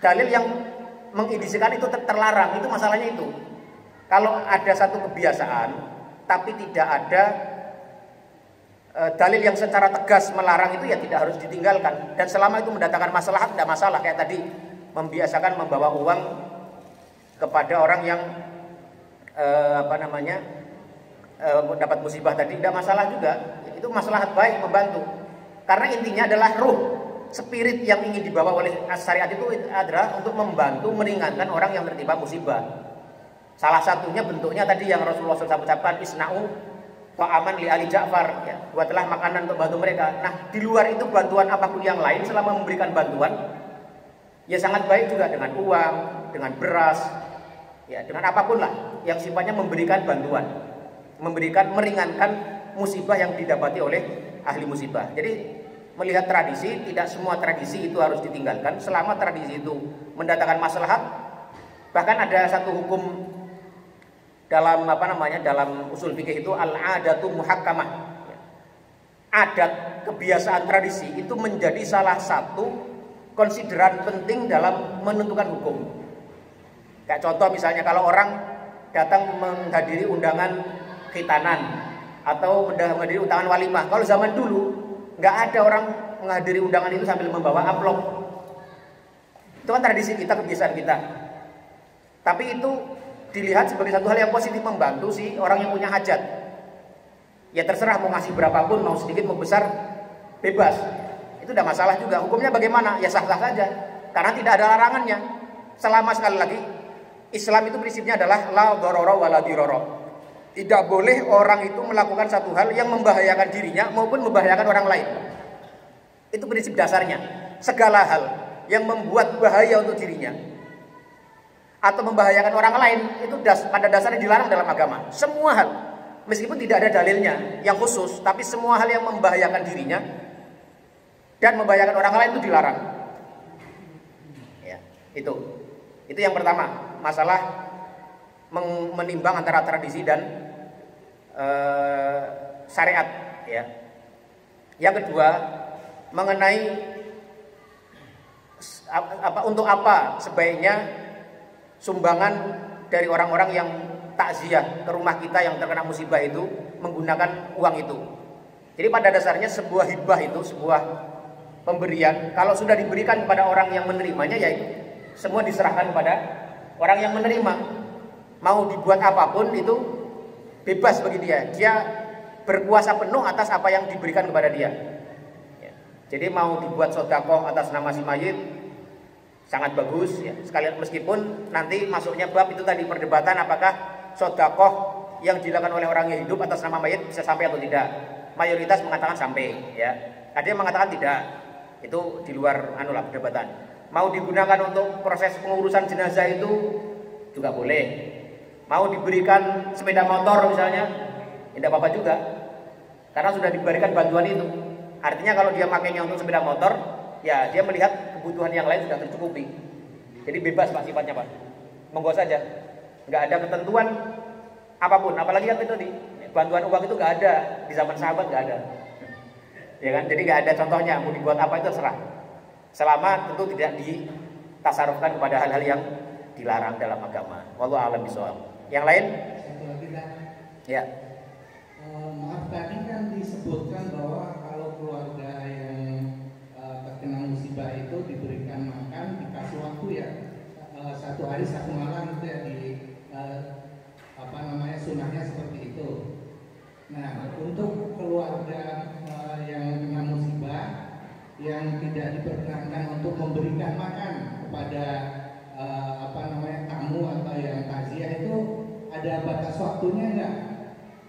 dalil yang mengindisikan itu terlarang, itu masalahnya itu. Kalau ada satu kebiasaan tapi tidak ada dalil yang secara tegas melarang, itu ya tidak harus ditinggalkan. Dan selama itu mendatangkan masalah, tidak masalah. Kayak tadi membiasakan membawa uang kepada orang yang dapat musibah tadi, tidak masalah juga. Itu maslahat baik, membantu. Karena intinya adalah ruh, spirit yang ingin dibawa oleh syariat itu adalah untuk membantu meringankan orang yang tertimpa musibah. Salah satunya bentuknya tadi yang Rasulullah SAW ucapkan, isna'u ta'aman li ali Ja'far, ya, buatlah makanan untuk bantu mereka. Nah, di luar itu bantuan apapun yang lain selama memberikan bantuan ya sangat baik juga, dengan uang, dengan beras, ya dengan apapun lah yang sifatnya memberikan bantuan, meringankan musibah yang didapati oleh ahli musibah. Jadi melihat tradisi, tidak semua tradisi itu harus ditinggalkan selama tradisi itu mendatangkan maslahat. Bahkan ada satu hukum dalam dalam usul fikih itu al-adatu muhakkamah. Adat, kebiasaan, tradisi itu menjadi salah satu konsideran penting dalam menentukan hukum. Kayak contoh misalnya kalau orang datang menghadiri undangan khitanan atau menghadiri undangan walimah. Kalau zaman dulu nggak ada orang menghadiri undangan itu sambil membawa amplop. Itu kan tradisi kita, kebiasaan kita. Tapi itu dilihat sebagai satu hal yang positif, membantu si orang yang punya hajat. Ya terserah mau ngasih berapapun, mau sedikit mau besar, bebas. Itu udah masalah juga. Hukumnya bagaimana? Ya sah-sah saja. Karena tidak ada larangannya. Selama sekali lagi Islam itu prinsipnya adalah la dharara wa la dirara. Tidak boleh orang itu melakukan satu hal yang membahayakan dirinya maupun membahayakan orang lain. Itu prinsip dasarnya. Segala hal yang membuat bahaya untuk dirinya atau membahayakan orang lain itu pada dasarnya dilarang dalam agama. Semua hal, meskipun tidak ada dalilnya yang khusus, tapi semua hal yang membahayakan dirinya dan membahayakan orang lain itu dilarang. Ya, itu yang pertama, masalah menimbang antara tradisi dan syariat. Ya. Yang kedua, mengenai untuk apa sebaiknya sumbangan dari orang-orang yang takziah ke rumah kita yang terkena musibah itu menggunakan uang itu. Jadi pada dasarnya sebuah hibah itu, sebuah pemberian, kalau sudah diberikan kepada orang yang menerimanya, ya semua diserahkan kepada orang yang menerima. Mau dibuat apapun itu bebas bagi dia. Dia berkuasa penuh atas apa yang diberikan kepada dia. Ya. Jadi mau dibuat sedekah atas nama si mayit sangat bagus ya. Sekalian meskipun nanti masuknya bab itu tadi perdebatan apakah sedekah yang dilakukan oleh orang yang hidup atas nama mayit bisa sampai atau tidak. Mayoritas mengatakan sampai ya. Ada yang mengatakan tidak. Itu di luar perdebatan. Mau digunakan untuk proses pengurusan jenazah itu juga boleh. Mau diberikan sepeda motor misalnya, tidak apa-apa juga. Karena sudah diberikan bantuan itu. Artinya kalau dia makainya untuk sepeda motor, ya dia melihat kebutuhan yang lain sudah tercukupi. Jadi bebas Pak sifatnya Pak. Monggo saja. Nggak ada ketentuan apapun. Apalagi yang itu di bantuan uang itu nggak ada di zaman sahabat, nggak ada. Ya kan? Jadi nggak ada contohnya. Mau dibuat apa itu terserah. Selama tentu tidak ditasarufkan kepada hal-hal yang dilarang dalam agama. Wallahu a'lam bishawab. Yang lain? Satu lagi kan. Ya. Maaf tadi kan disebutkan bahwa kalau keluarga yang terkena musibah itu diberikan makan, dikasih waktu ya 1 hari 1 malam itu ya di sunahnya seperti itu. Nah untuk keluarga yang kena musibah yang tidak diperkenankan untuk memberikan makan kepada tamu atau yang takziah itu ada batas waktunya enggak?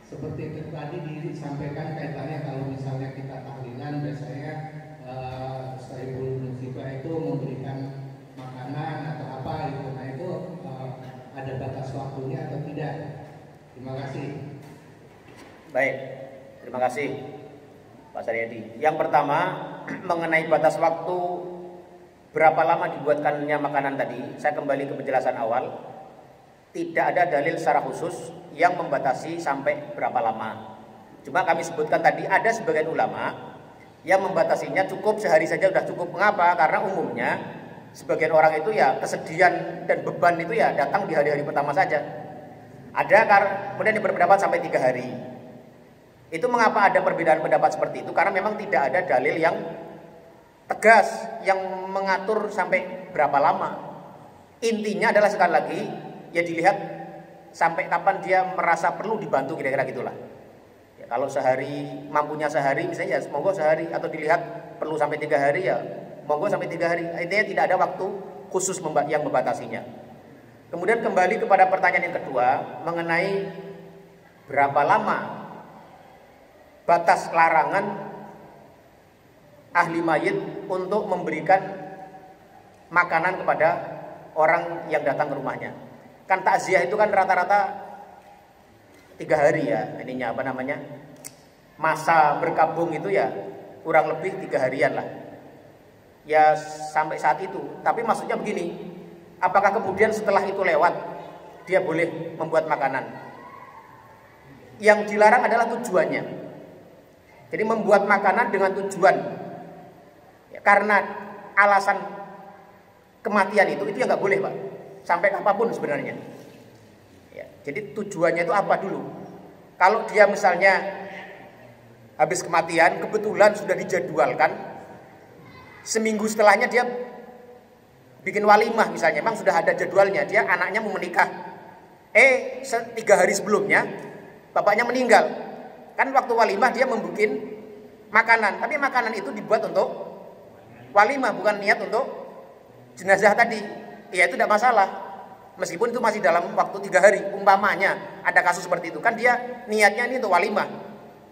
Seperti itu tadi disampaikan kaitannya kalau misalnya kita tahlilan biasanya sahibul musibah itu memberikan makanan atau apa gitu. Nah itu ada batas waktunya atau tidak? Terima kasih. Baik, terima kasih Pak Saryadi. Yang pertama mengenai batas waktu berapa lama dibuatkannya makanan tadi, saya kembali ke penjelasan awal. Tidak ada dalil secara khusus yang membatasi sampai berapa lama. Cuma kami sebutkan tadi ada sebagian ulama yang membatasinya cukup sehari saja sudah cukup. Mengapa? Karena umumnya sebagian orang itu ya kesedihan dan beban itu ya datang di hari-hari pertama saja. Ada kemudian yang berpendapat sampai 3 hari. Itu mengapa ada perbedaan pendapat seperti itu? Karena memang tidak ada dalil yang tegas yang mengatur sampai berapa lama. Intinya adalah sekali lagi ya dilihat sampai kapan dia merasa perlu dibantu, kira-kira gitulah. Ya, kalau sehari mampunya sehari misalnya ya monggo sehari, atau dilihat perlu sampai 3 hari ya monggo sampai 3 hari. Intinya tidak ada waktu khusus yang membatasinya. Kemudian kembali kepada pertanyaan yang kedua mengenai berapa lama batas larangan ahli mayit untuk memberikan makanan kepada orang yang datang ke rumahnya. Kan takziah itu kan rata-rata 3 hari ya, ininya masa berkabung itu ya kurang lebih 3 harian lah. Ya sampai saat itu. Tapi maksudnya begini, apakah kemudian setelah itu lewat dia boleh membuat makanan? Yang dilarang adalah tujuannya. Jadi membuat makanan dengan tujuan ya, karena alasan kematian itu ya nggak boleh Pak. Sampai apapun sebenarnya ya, jadi tujuannya itu apa dulu. Kalau dia misalnya habis kematian kebetulan sudah dijadwalkan seminggu setelahnya dia bikin walimah misalnya, memang sudah ada jadwalnya, dia anaknya mau menikah. 3 hari sebelumnya bapaknya meninggal. Kan waktu walimah dia membuat makanan, tapi makanan itu dibuat untuk walimah, bukan niat untuk jenazah tadi. Ya itu tidak masalah. Meskipun itu masih dalam waktu 3 hari, umpamanya ada kasus seperti itu, kan dia niatnya ini untuk walimah,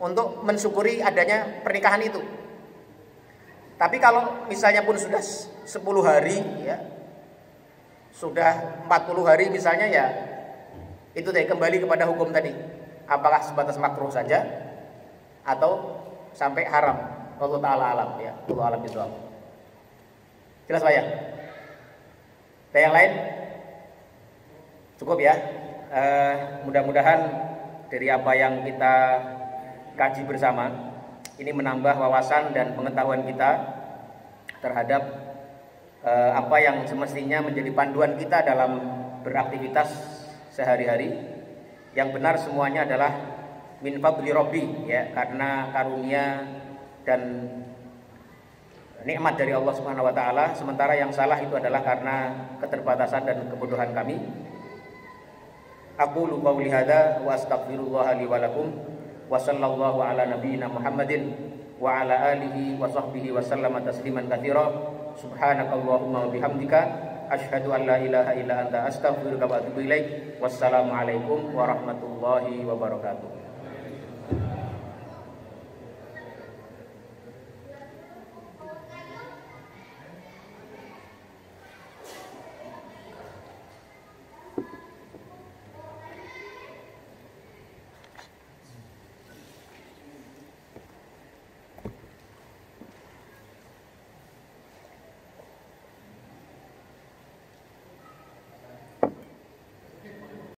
untuk mensyukuri adanya pernikahan itu. Tapi kalau misalnya pun sudah 10 hari ya, sudah 40 hari misalnya, ya itu deh, kembali kepada hukum tadi. Apakah sebatas makruh saja atau sampai haram? Allah taala alam ya. Allah alam itu. Jelas Pak ya? Ada yang lain? Cukup ya. Mudah-mudahan dari apa yang kita kaji bersama ini menambah wawasan dan pengetahuan kita terhadap apa yang semestinya menjadi panduan kita dalam beraktivitas sehari-hari. Yang benar semuanya adalah min fadli rabbi ya, karena karunia dan nikmat dari Allah Subhanahu wa taala. Sementara yang salah itu adalah karena keterbatasan dan kebodohan kami. Aqulu qouli hadza wa astaghfirullah li wa lakum. Wa sallallahu ala nabiyyina Muhammadin wa ala alihi wa sahbihi wa sallama tasliman katsira. Subhanakallahumma wa bihamdika asyhadu an la ilaha illa anta astaghfiruka wa atubu ilaik. Wassalamu alaikum warahmatullahi wabarakatuh.